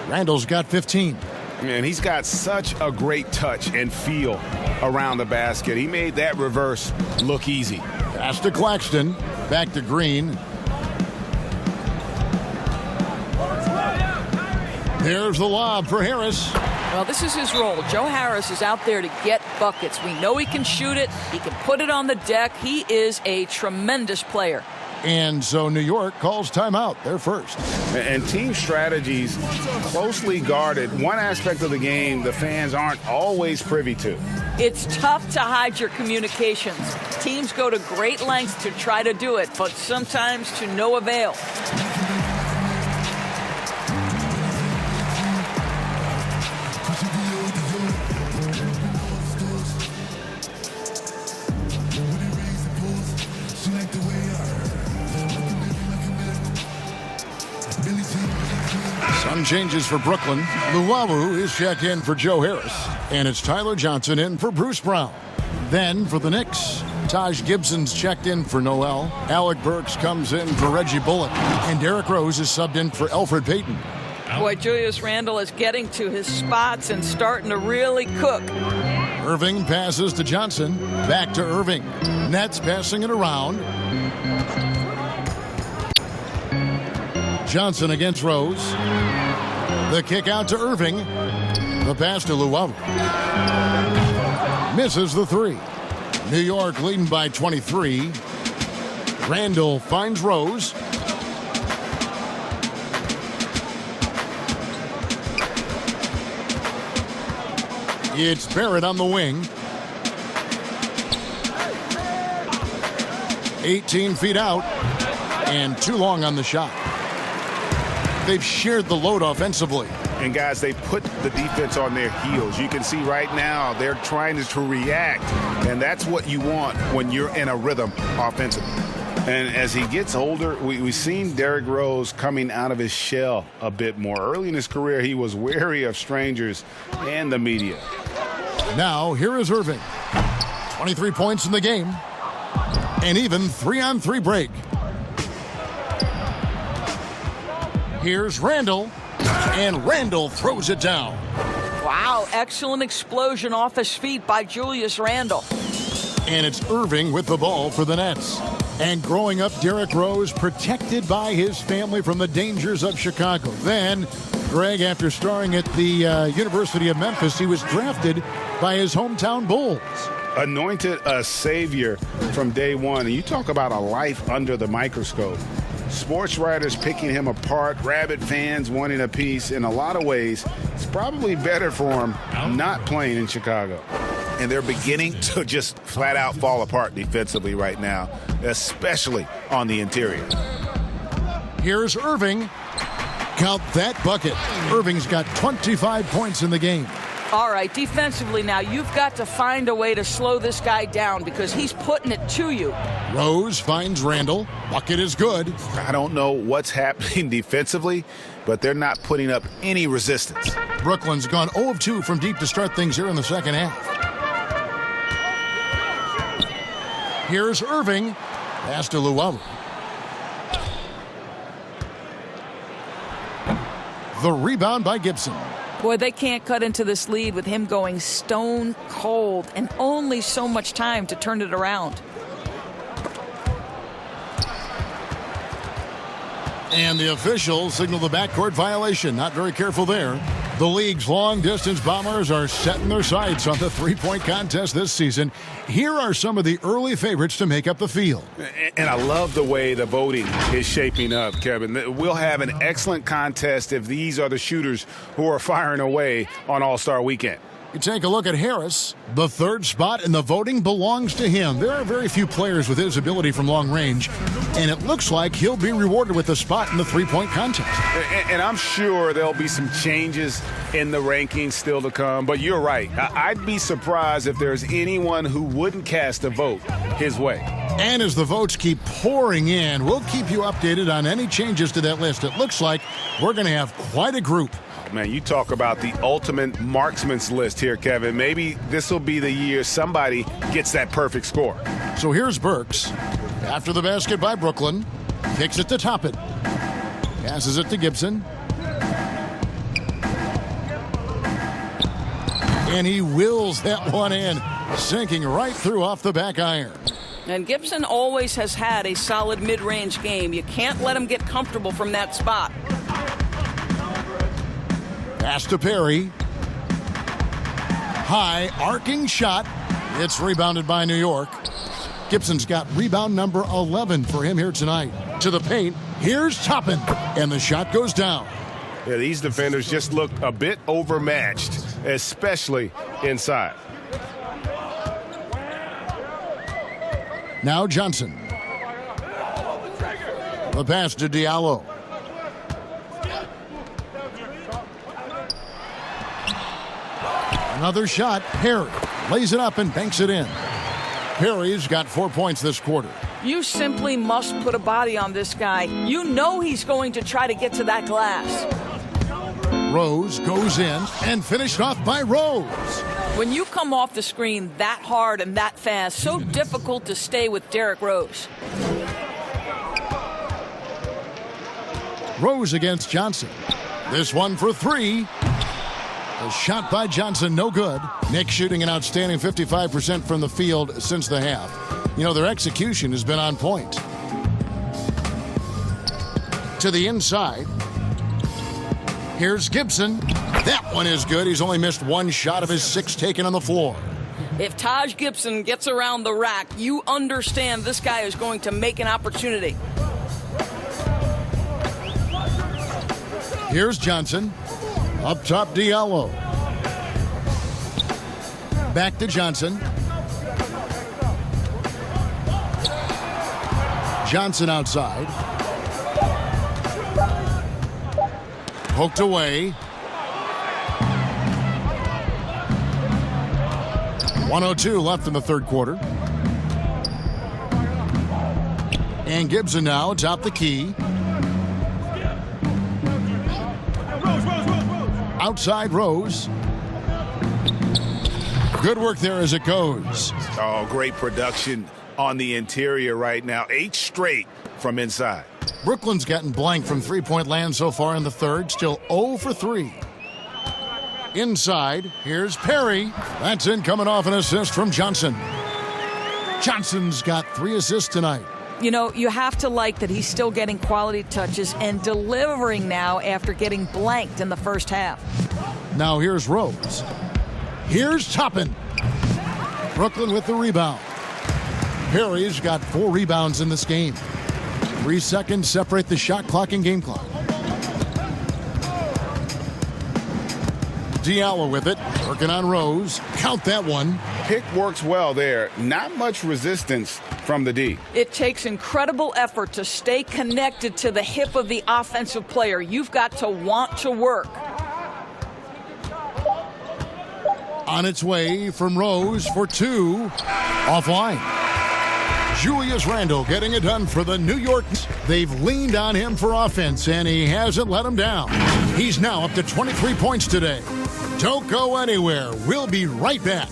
Randall's got 15. And he's got such a great touch and feel around the basket. He made that reverse look easy. Pass to Claxton. Back to Green. There's the lob for Harris. Well, this is his role. Joe Harris is out there to get buckets. We know he can shoot it. He can put it on the deck. He is a tremendous player. And so New York calls timeout. They're first. And team strategies closely guarded. One aspect of the game the fans aren't always privy to. It's tough to hide your communications. Teams go to great lengths to try to do it, but sometimes to no avail. Some changes for Brooklyn. Luwawu is checked in for Joe Harris. And it's Tyler Johnson in for Bruce Brown. Then for the Knicks, Taj Gibson's checked in for Noel. Alec Burks comes in for Reggie Bullock. And Derrick Rose is subbed in for Elfrid Payton. Boy, Julius Randle is getting to his spots and starting to really cook. Irving passes to Johnson. Back to Irving. Nets passing it around. Johnson against Rose. The kick out to Irving. The pass to Luwawu. Misses the 3. New York leading by 23. Randall finds Rose. It's Barrett on the wing. 18 feet out. And too long on the shot. They've shared the load offensively. And guys, they put the defense on their heels. You can see right now they're trying to react, and that's what you want when you're in a rhythm offensively. And as he gets older, we've seen Derrick Rose coming out of his shell a bit more. Early in his career, he was wary of strangers and the media. Now, here is Irving. 23 points in the game. And even 3-on-3 break. Here's Randall, and Randall throws it down. Wow, excellent explosion off his feet by Julius Randle. And it's Irving with the ball for the Nets. And growing up, Derrick Rose protected by his family from the dangers of Chicago. Then, Greg, after starring at the University of Memphis, he was drafted by his hometown Bulls. Anointed a savior from day one. And you talk about a life under the microscope. Sports writers picking him apart, rabid fans wanting a piece. In a lot of ways, it's probably better for him not playing in Chicago. And they're beginning to just flat out fall apart defensively right now, especially on the interior. Here's Irving. Count that bucket. Irving's got 25 points in the game. All right, defensively now, you've got to find a way to slow this guy down because he's putting it to you. Rose finds Randall. Bucket is good. I don't know what's happening defensively, but they're not putting up any resistance. Brooklyn's gone 0 of 2 from deep to start things here in the second half. Here's Irving. Pass to Luwawu. The rebound by Gibson. Boy, they can't cut into this lead with him going stone cold and only so much time to turn it around. And the officials signal the backcourt violation. Not very careful there. The league's long-distance bombers are setting their sights on the three-point contest this season. Here are some of the early favorites to make up the field. And I love the way the voting is shaping up, Kevin. We'll have an excellent contest if these are the shooters who are firing away on All-Star Weekend. You take a look at Harris. The third spot in the voting belongs to him. There are very few players with his ability from long range, and it looks like he'll be rewarded with a spot in the three-point contest. And I'm sure there'll be some changes in the rankings still to come, but you're right. I'd be surprised if there's anyone who wouldn't cast a vote his way. And as the votes keep pouring in, we'll keep you updated on any changes to that list. It looks like we're going to have quite a group. Man, you talk about the ultimate marksman's list here, Kevin. Maybe this will be the year somebody gets that perfect score. So here's Burks. After the basket by Brooklyn. Kicks it to Toppin. Passes it to Gibson. And he wills that one in, sinking right through off the back iron. And Gibson always has had a solid mid-range game. You can't let him get comfortable from that spot. Pass to Perry. High, arcing shot. It's rebounded by New York. Gibson's got rebound number 11 for him here tonight. To the paint. Here's Toppin. And the shot goes down. Yeah, these defenders just look a bit overmatched, especially inside. Now Johnson. The pass to Diallo. Another shot. Perry lays it up and banks it in. Perry's got 4 points this quarter. You simply must put a body on this guy. You know he's going to try to get to that glass. Rose goes in and finished off by Rose. When you come off the screen that hard and that fast, so difficult to stay with Derrick Rose. Rose against Johnson. This one for three. A shot by Johnson, no good. Knicks shooting an outstanding 55% from the field since the half. You know, their execution has been on point. To the inside. Here's Gibson. That one is good. He's only missed one shot of his 6 taken on the floor. If Taj Gibson gets around the rack, you understand this guy is going to make an opportunity. Here's Johnson. Up top, Diallo. Back to Johnson. Johnson outside. Poked away. 1:02 left in the third quarter. And Gibson now atop the key. Outside Rose. Good work there as it goes. Oh, great production on the interior right now. 8 straight from inside. Brooklyn's gotten blank from three-point land so far in the third. Still 0 for 3. Inside, here's Perry. That's in, coming off an assist from Johnson. Johnson's got 3 assists tonight. You know, you have to like that he's still getting quality touches and delivering now after getting blanked in the first half. Now here's Rose. Here's Toppin. Brooklyn with the rebound. Perry's got 4 rebounds in this game. 3 seconds separate the shot clock and game clock. Diallo with it, working on Rose. Count that one. Pick works well there. Not much resistance from the D. It takes incredible effort to stay connected to the hip of the offensive player. You've got to want to work. On its way from Rose for 2. Offline. Julius Randle getting it done for the New York Knicks. They've leaned on him for offense, and he hasn't let them down. He's now up to 23 points today. Don't go anywhere. We'll be right back.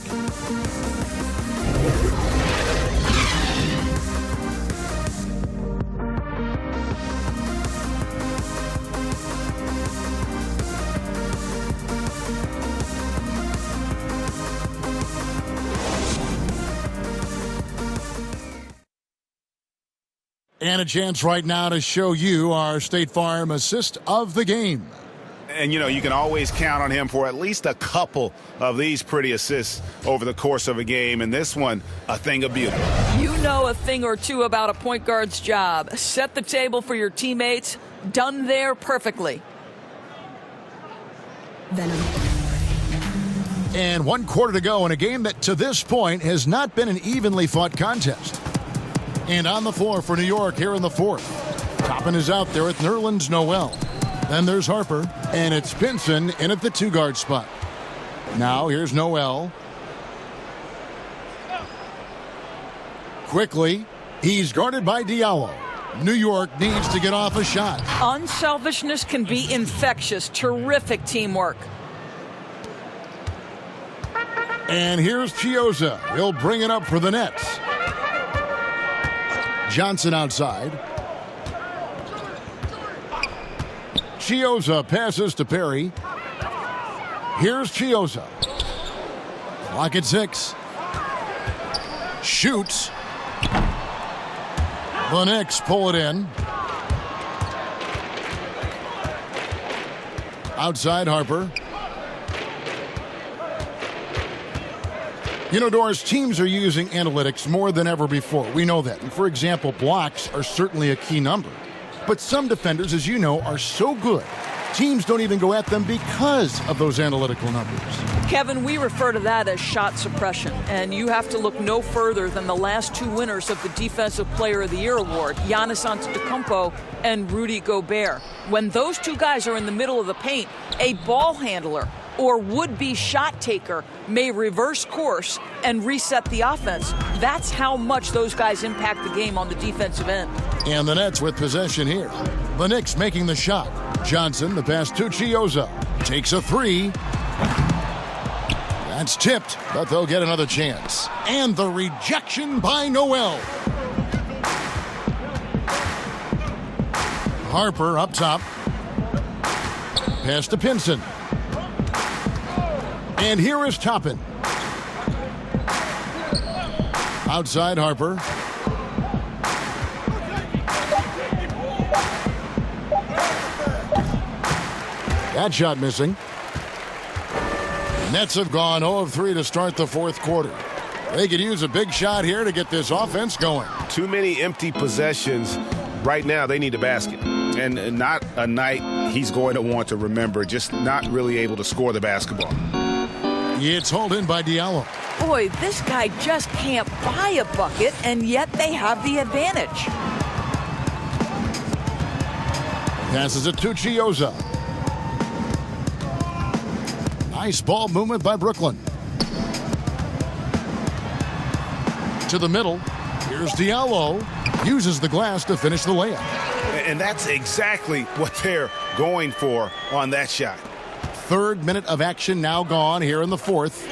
And a chance right now to show you our State Farm assist of the game. And, you can always count on him for at least a couple of these pretty assists over the course of a game. And this one, a thing of beauty. You know a thing or two about a point guard's job. Set the table for your teammates. Done there perfectly. And 1 quarter to go in a game that to this point has not been an evenly fought contest. And on the floor for New York here in the fourth. Toppin is out there with Nerlens Noel. Then there's Harper, and it's Pinson in at the 2-guard spot. Now here's Noel. Quickly, he's guarded by Diallo. New York needs to get off a shot. Unselfishness can be infectious. Terrific teamwork. And here's Chiozza. He'll bring it up for the Nets. Johnson outside. Chiozza passes to Perry. Here's Chiozza. Clock at 6. Shoots. The Knicks pull it in. Outside Harper. Doris, teams are using analytics more than ever before. We know that. And for example, blocks are certainly a key number. But some defenders, as you know, are so good, teams don't even go at them because of those analytical numbers. Kevin, we refer to that as shot suppression. And you have to look no further than the last 2 winners of the Defensive Player of the Year award, Giannis Antetokounmpo and Rudy Gobert. When those 2 guys are in the middle of the paint, a ball handler or would-be shot taker may reverse course and reset the offense. That's how much those guys impact the game on the defensive end. And the Nets with possession here. The Knicks making the shot. Johnson, the pass to Chiozza. Takes a 3. That's tipped, but they'll get another chance. And the rejection by Noel. Harper up top. Pass to Pinson. And here is Toppin. Outside Harper. That shot missing. Nets have gone 0 of 3 to start the fourth quarter. They could use a big shot here to get this offense going. Too many empty possessions. Right now, they need a basket. And not a night he's going to want to remember, just not really able to score the basketball. It's hauled in by Diallo. Boy, this guy just can't buy a bucket, and yet they have the advantage. Passes it to Chiozza. Nice ball movement by Brooklyn. To the middle. Here's Diallo. Uses the glass to finish the layup. And that's exactly what they're going for on that shot. 3rd minute of action now gone here in the 4th.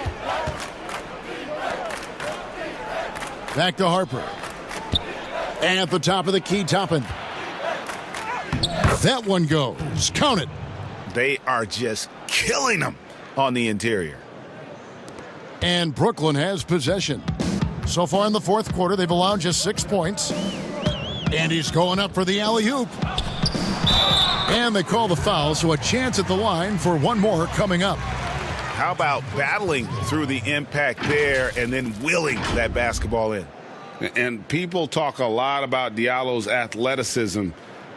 Back to Harper. And at the top of the key, Toppin. That one goes. Count it. They are just killing them on the interior. And Brooklyn has possession. So far in the fourth quarter, they've allowed just 6 points. And he's going up for the alley-oop. And they call the foul, so a chance at the line for one more coming up. How about battling through the impact there and then willing that basketball in? And people talk a lot about Diallo's athleticism,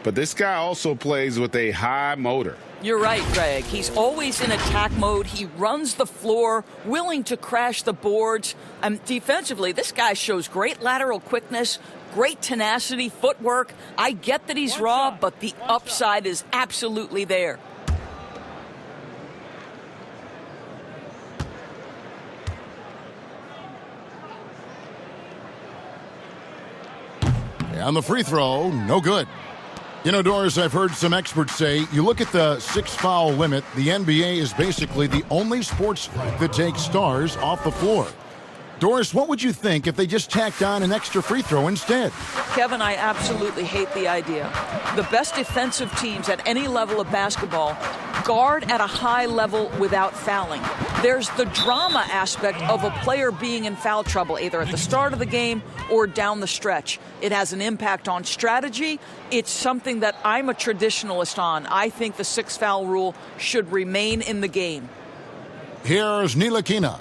but this guy also plays with a high motor. You're right, Greg. He's always in attack mode. He runs the floor, willing to crash the boards. Defensively, this guy shows great lateral quickness, great tenacity, footwork. I get that he's raw, but the upside is absolutely there. On the free throw, no good. You know, Doris, I've heard some experts say, you look at the 6-foul limit, the NBA is basically the only sports that takes stars off the floor. Doris, what would you think if they just tacked on an extra free throw instead? Kevin, I absolutely hate the idea. The best defensive teams at any level of basketball guard at a high level without fouling. There's the drama aspect of a player being in foul trouble, either at the start of the game or down the stretch. It has an impact on strategy. It's something that I'm a traditionalist on. I think the 6-foul rule should remain in the game. Here's Ntilikina.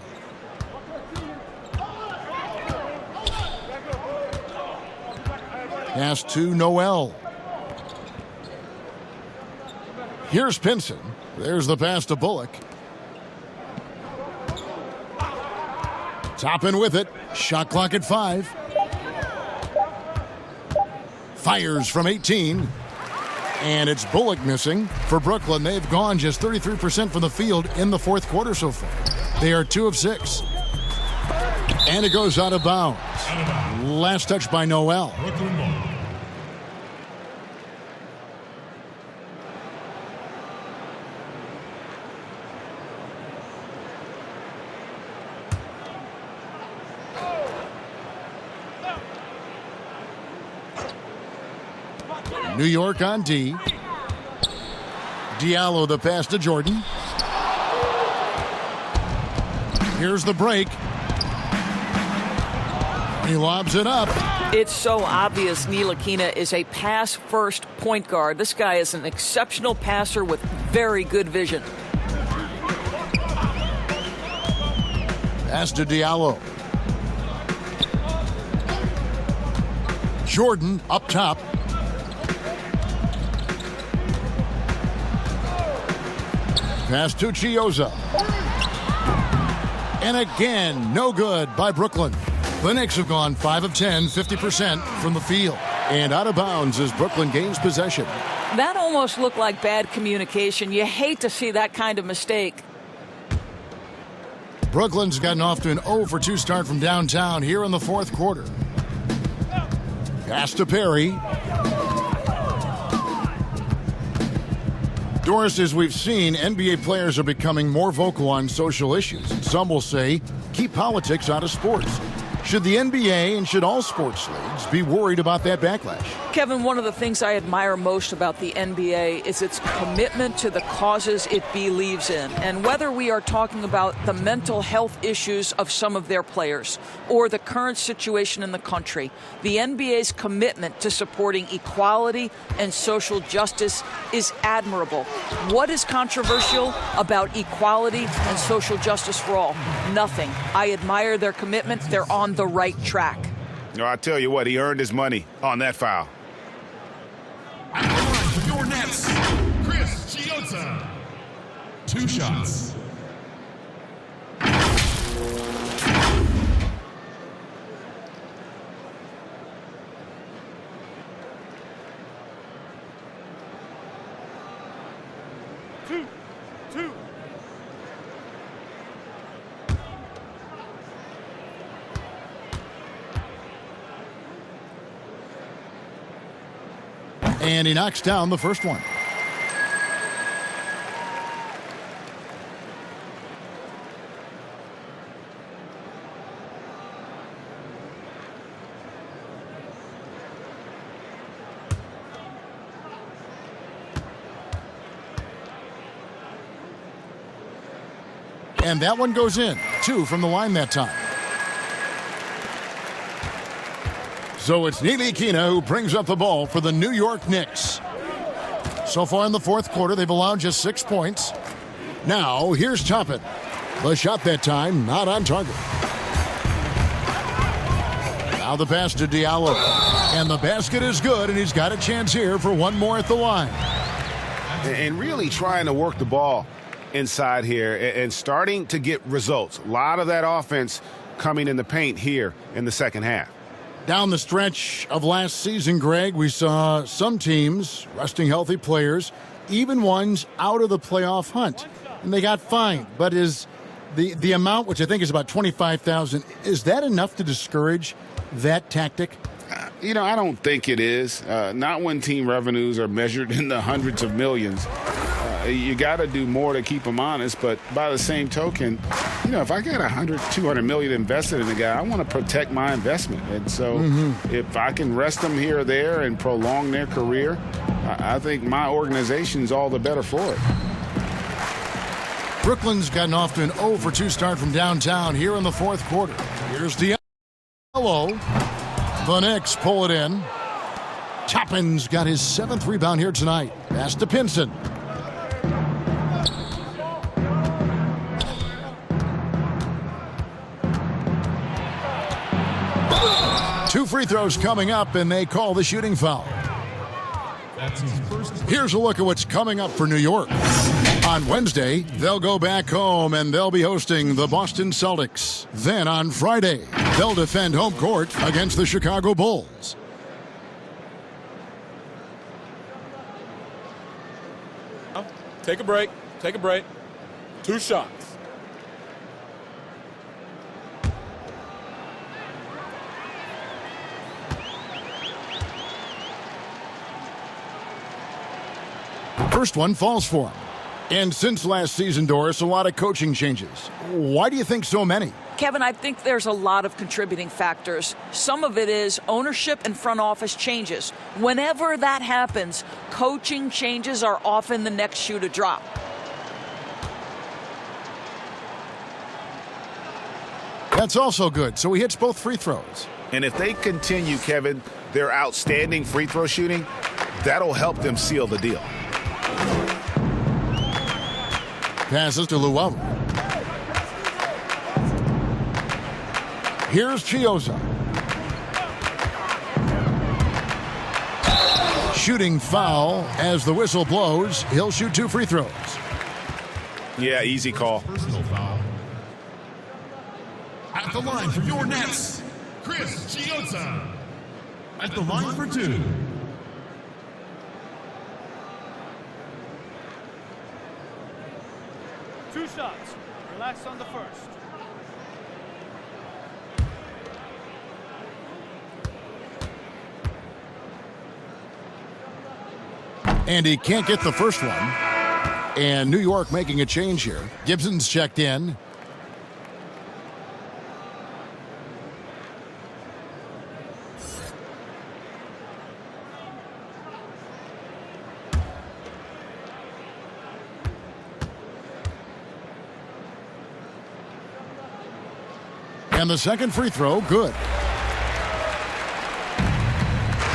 Pass to Noel. Here's Pinson. There's the pass to Bullock. Toppin with it. Shot clock at 5. Fires from 18. And it's Bullock missing. For Brooklyn, they've gone just 33% from the field in the fourth quarter so far. They are 2 of 6. And it goes out of bounds. Last touch by Noel. New York on D. Diallo the pass to Jordan. Here's the break. He lobs it up. It's so obvious Ntilikina is a pass-first point guard. This guy is an exceptional passer with very good vision. Pass to Diallo. Jordan up top. Pass to Chioza. And again, no good by Brooklyn. The Knicks have gone 5 of 10, 50% from the field. And out of bounds as Brooklyn gains possession. That almost looked like bad communication. You hate to see that kind of mistake. Brooklyn's gotten off to an 0 for 2 start from downtown here in the fourth quarter. Pass to Perry. Doris, as we've seen, NBA players are becoming more vocal on social issues. Some will say, keep politics out of sports. Should the NBA and should all sports leagues be worried about that backlash? Kevin, one of the things I admire most about the NBA is its commitment to the causes it believes in. And whether we are talking about the mental health issues of some of their players or the current situation in the country, the NBA's commitment to supporting equality and social justice is admirable. What is controversial about equality and social justice for all? Nothing. I admire their commitment. They're on the right track. No, I tell you what, he earned his money on that foul. Your Nets, Chris Chioza. 2 shots. Two. And he knocks down the first one. And that one goes in. 2 from the line that time. So it's Ntilikina who brings up the ball for the New York Knicks. So far in the fourth quarter, they've allowed just 6 points. Now, here's Toppin. The shot that time, not on target. Now the pass to Diallo. And the basket is good, and he's got a chance here for one more at the line. And really trying to work the ball inside here and starting to get results. A lot of that offense coming in the paint here in the second half. Down the stretch of last season, Greg, we saw some teams resting healthy players, even ones out of the playoff hunt, and they got fined. But is the amount, which I think is about $25,000, is that enough to discourage that tactic? You know, I don't think it is. Not when team revenues are measured in the hundreds of millions. You got to do more to keep him honest. But by the same token, if I got $200 million invested in the guy, I want to protect my investment. And so if I can rest them here or there and prolong their career, I think my organization's all the better for it. Brooklyn's gotten off to an 0-for-2 start from downtown here in the fourth quarter. Here's D'Angelo. The Knicks pull it in. Toppin's got his 7th rebound here tonight. Pass to Pinson. Two free throws coming up, and they call the shooting foul. Here's a look at what's coming up for New York. On Wednesday, they'll go back home and they'll be hosting the Boston Celtics. Then on Friday, they'll defend home court against the Chicago Bulls. Take a break. Take a break. 2 shots. First one falls for him. And since last season, Doris, a lot of coaching changes. Why do you think so many? Kevin, I think there's a lot of contributing factors. Some of it is ownership and front office changes. Whenever that happens, coaching changes are often the next shoe to drop. That's also good. So he hits both free throws. And if they continue, Kevin, their outstanding free throw shooting, that'll help them seal the deal. Passes to Luau. Here's Chioza. Shooting foul as the whistle blows. He'll shoot 2 free throws. Yeah, easy call. Personal foul. At the line for your Nets, Chris Chioza. At the line for 2. Two shots. Relax on the first. And he can't get the first one. And New York making a change here. Gibson's checked in. And the second free throw, good.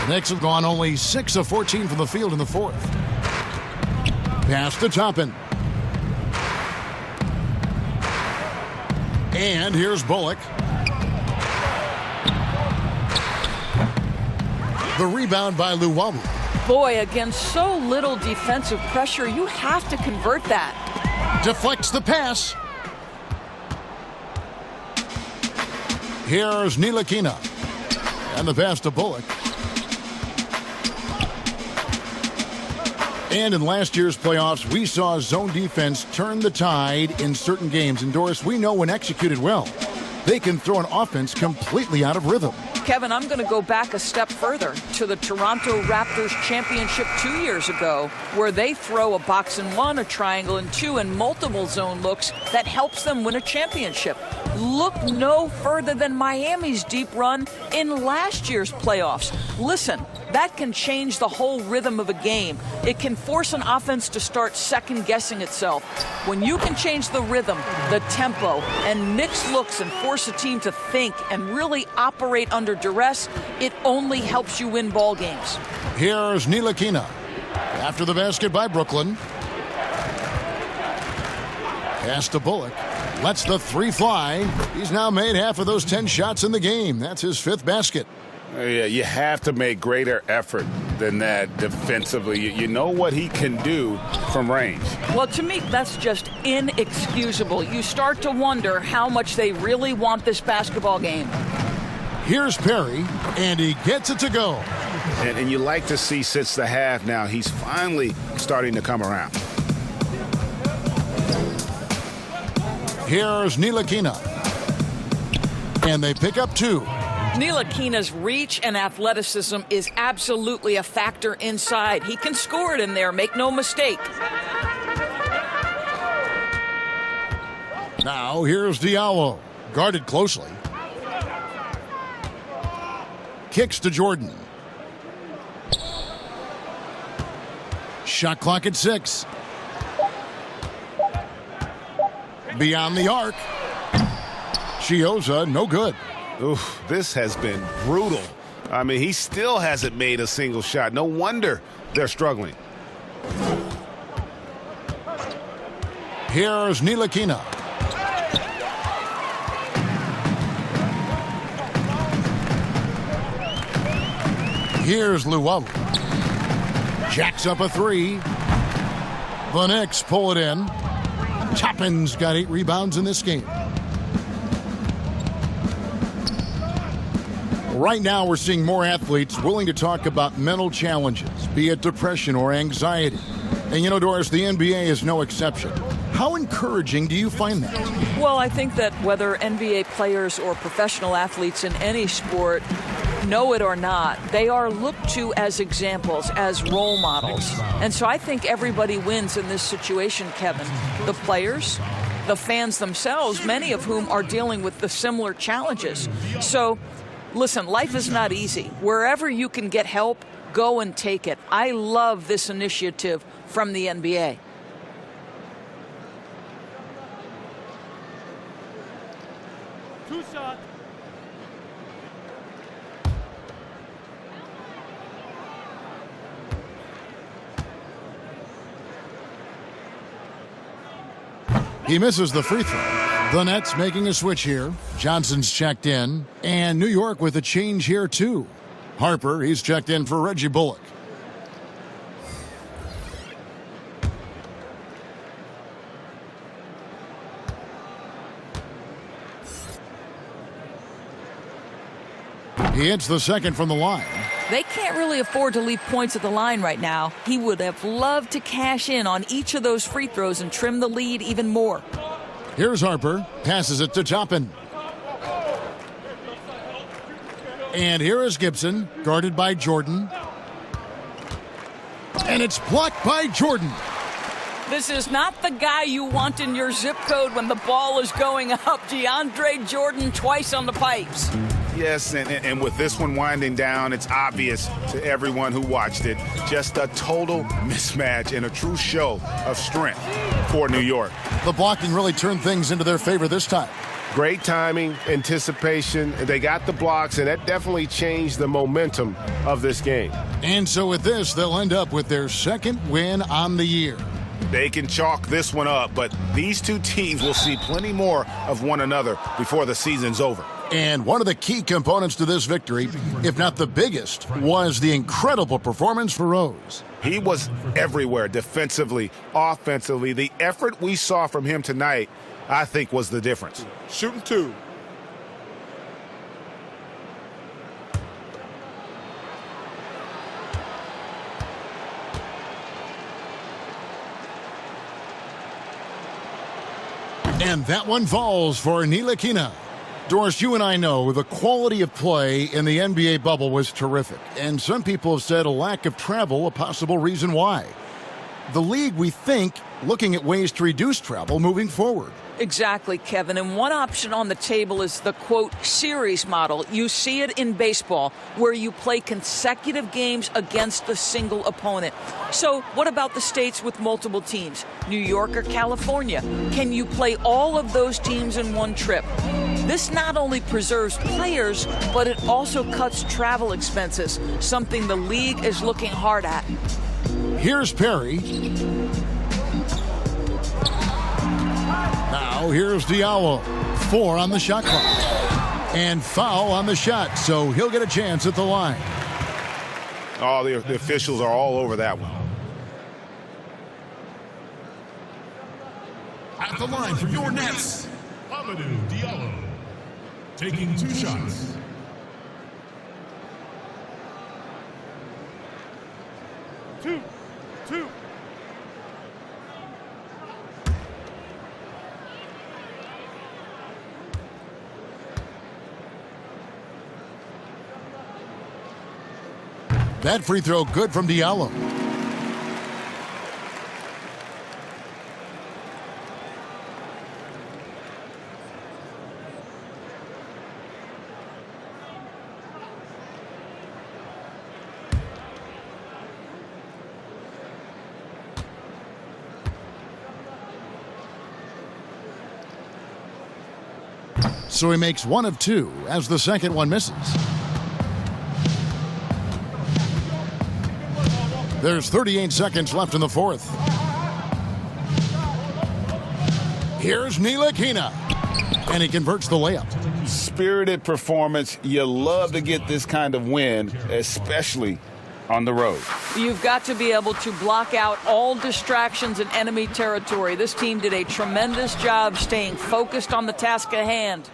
The Knicks have gone only 6 of 14 from the field in the fourth. Pass to Toppin. And here's Bullock. The rebound by Luwawu. Boy, against so little defensive pressure, you have to convert that. Deflects the pass. Here's Ntilikina. And the pass to Bullock. And in last year's playoffs, we saw zone defense turn the tide in certain games. And Doris, we know when executed well, they can throw an offense completely out of rhythm. Kevin, I'm going to go back a step further to the Toronto Raptors championship 2 years ago, where they throw a box and one, a triangle and two, and multiple zone looks that helps them win a championship. Look no further than Miami's deep run in last year's playoffs. Listen, that can change the whole rhythm of a game. It can force an offense to start second-guessing itself. When you can change the rhythm, the tempo, and mix looks and force a team to think and really operate under duress, it only helps you win ball games. Here's Ntilikina. After the basket by Brooklyn. Pass to Bullock. Lets the three fly. He's now made half of those 10 shots in the game. That's his 5th basket. Yeah, you have to make greater effort than that defensively. You know what he can do from range. Well, to me, that's just inexcusable. You start to wonder how much they really want this basketball game. Here's Perry, and he gets it to go. And you like to see since the half now, he's finally starting to come around. Here's Ntilikina. And they pick up 2. Ntilikina's reach and athleticism is absolutely a factor inside. He can score it in there, make no mistake. Now here's Diallo, guarded closely. Kicks to Jordan. Shot clock at 6. Beyond the arc. Chioza, no good. Oof, this has been brutal. I mean, he still hasn't made a single shot. No wonder they're struggling. Here's Ntilikina. Here's Luwawu. Jacks up a 3. The Knicks pull it in. Toppin's got 8 rebounds in this game. Right now, we're seeing more athletes willing to talk about mental challenges, be it depression or anxiety. And you know, Doris, the NBA is no exception. How encouraging do you find that? Well, I think that whether NBA players or professional athletes in any sport know it or not, they are looked to as examples, as role models. And so I think everybody wins in this situation, Kevin. The players, the fans themselves, many of whom are dealing with the similar challenges. So, listen, life is not easy. Wherever you can get help, go and take it. I love this initiative from the NBA. Two shots. He misses the free throw. The Nets making a switch here. Johnson's checked in. And New York with a change here, too. Harper, he's checked in for Reggie Bullock. He hits the second from the line. They can't really afford to leave points at the line right now. He would have loved to cash in on each of those free throws and trim the lead even more. Here's Harper, passes it to Toppin. And here is Gibson, guarded by Jordan. And it's blocked by Jordan. This is not the guy you want in your zip code when the ball is going up. DeAndre Jordan twice on the pipes. Yes, and with this one winding down, it's obvious to everyone who watched it. Just a total mismatch and a true show of strength for New York. The blocking really turned things into their favor this time. Great timing, anticipation. They got the blocks, and that definitely changed the momentum of this game. And so with this, they'll end up with their second win on the year. They can chalk this one up, but these two teams will see plenty more of one another before the season's over. And one of the key components to this victory, if not the biggest, was the incredible performance for Rose. He was everywhere, defensively, offensively. The effort we saw from him tonight, I think, was the difference. Shooting 2. And that one falls for Ntilikina. Doris, you and I know the quality of play in the NBA bubble was terrific. And some people have said a lack of travel a possible reason why. The league, we think, looking at ways to reduce travel moving forward. Exactly, Kevin. And one option on the table is the, quote, series model. You see it in baseball, where you play consecutive games against a single opponent. So what about the states with multiple teams? New York or California? Can you play all of those teams in one trip? This not only preserves players, but it also cuts travel expenses, something the league is looking hard at. Here's Perry. Now here's Diallo. 4 on the shot clock. And foul on the shot, so he'll get a chance at the line. Oh, the officials are all over that one. At the line for your Nets, Amadou Diallo, taking 2 shots. Two. That free throw good from Diallo. so he makes 1 of 2 as the second one misses. There's 38 seconds left in the fourth. Here's Ntilikina, and he converts the layup. Spirited performance. You love to get this kind of win, especially on the road. You've got to be able to block out all distractions in enemy territory. This team did a tremendous job staying focused on the task at hand.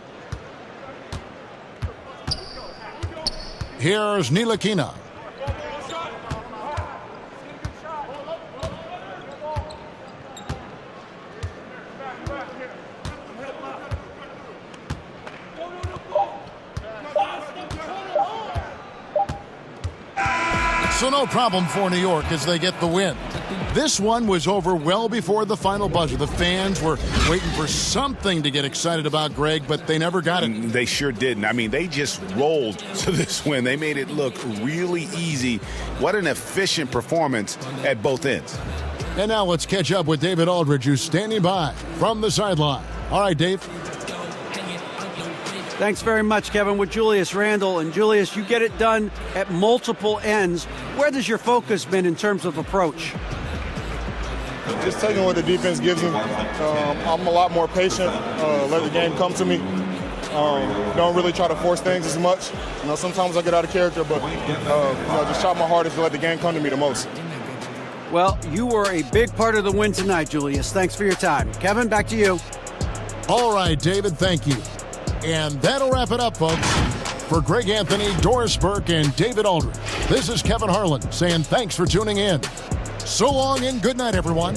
Here's Ntilikina. So no problem for New York as they get the win. This one was over well before the final buzzer. The fans were waiting for something to get excited about, Greg, but they never got it. They sure didn't. I mean, they just rolled to this win. They made it look really easy. What an efficient performance at both ends. And now let's catch up with David Aldridge, who's standing by from the sideline. All right, Dave. Thanks very much, Kevin, with Julius Randle. And Julius, you get it done at multiple ends. Where has your focus been in terms of approach? Just taking what the defense gives me. I'm a lot more patient, let the game come to me. Don't really try to force things as much. Sometimes I get out of character, but just try my hardest to let the game come to me the most. Well, you were a big part of the win tonight, Julius. Thanks for your time. Kevin, back to you. All right, David, thank you. And that'll wrap it up, folks. For Greg Anthony, Doris Burke, and David Aldridge, this is Kevin Harlan saying thanks for tuning in. So long and good night, everyone.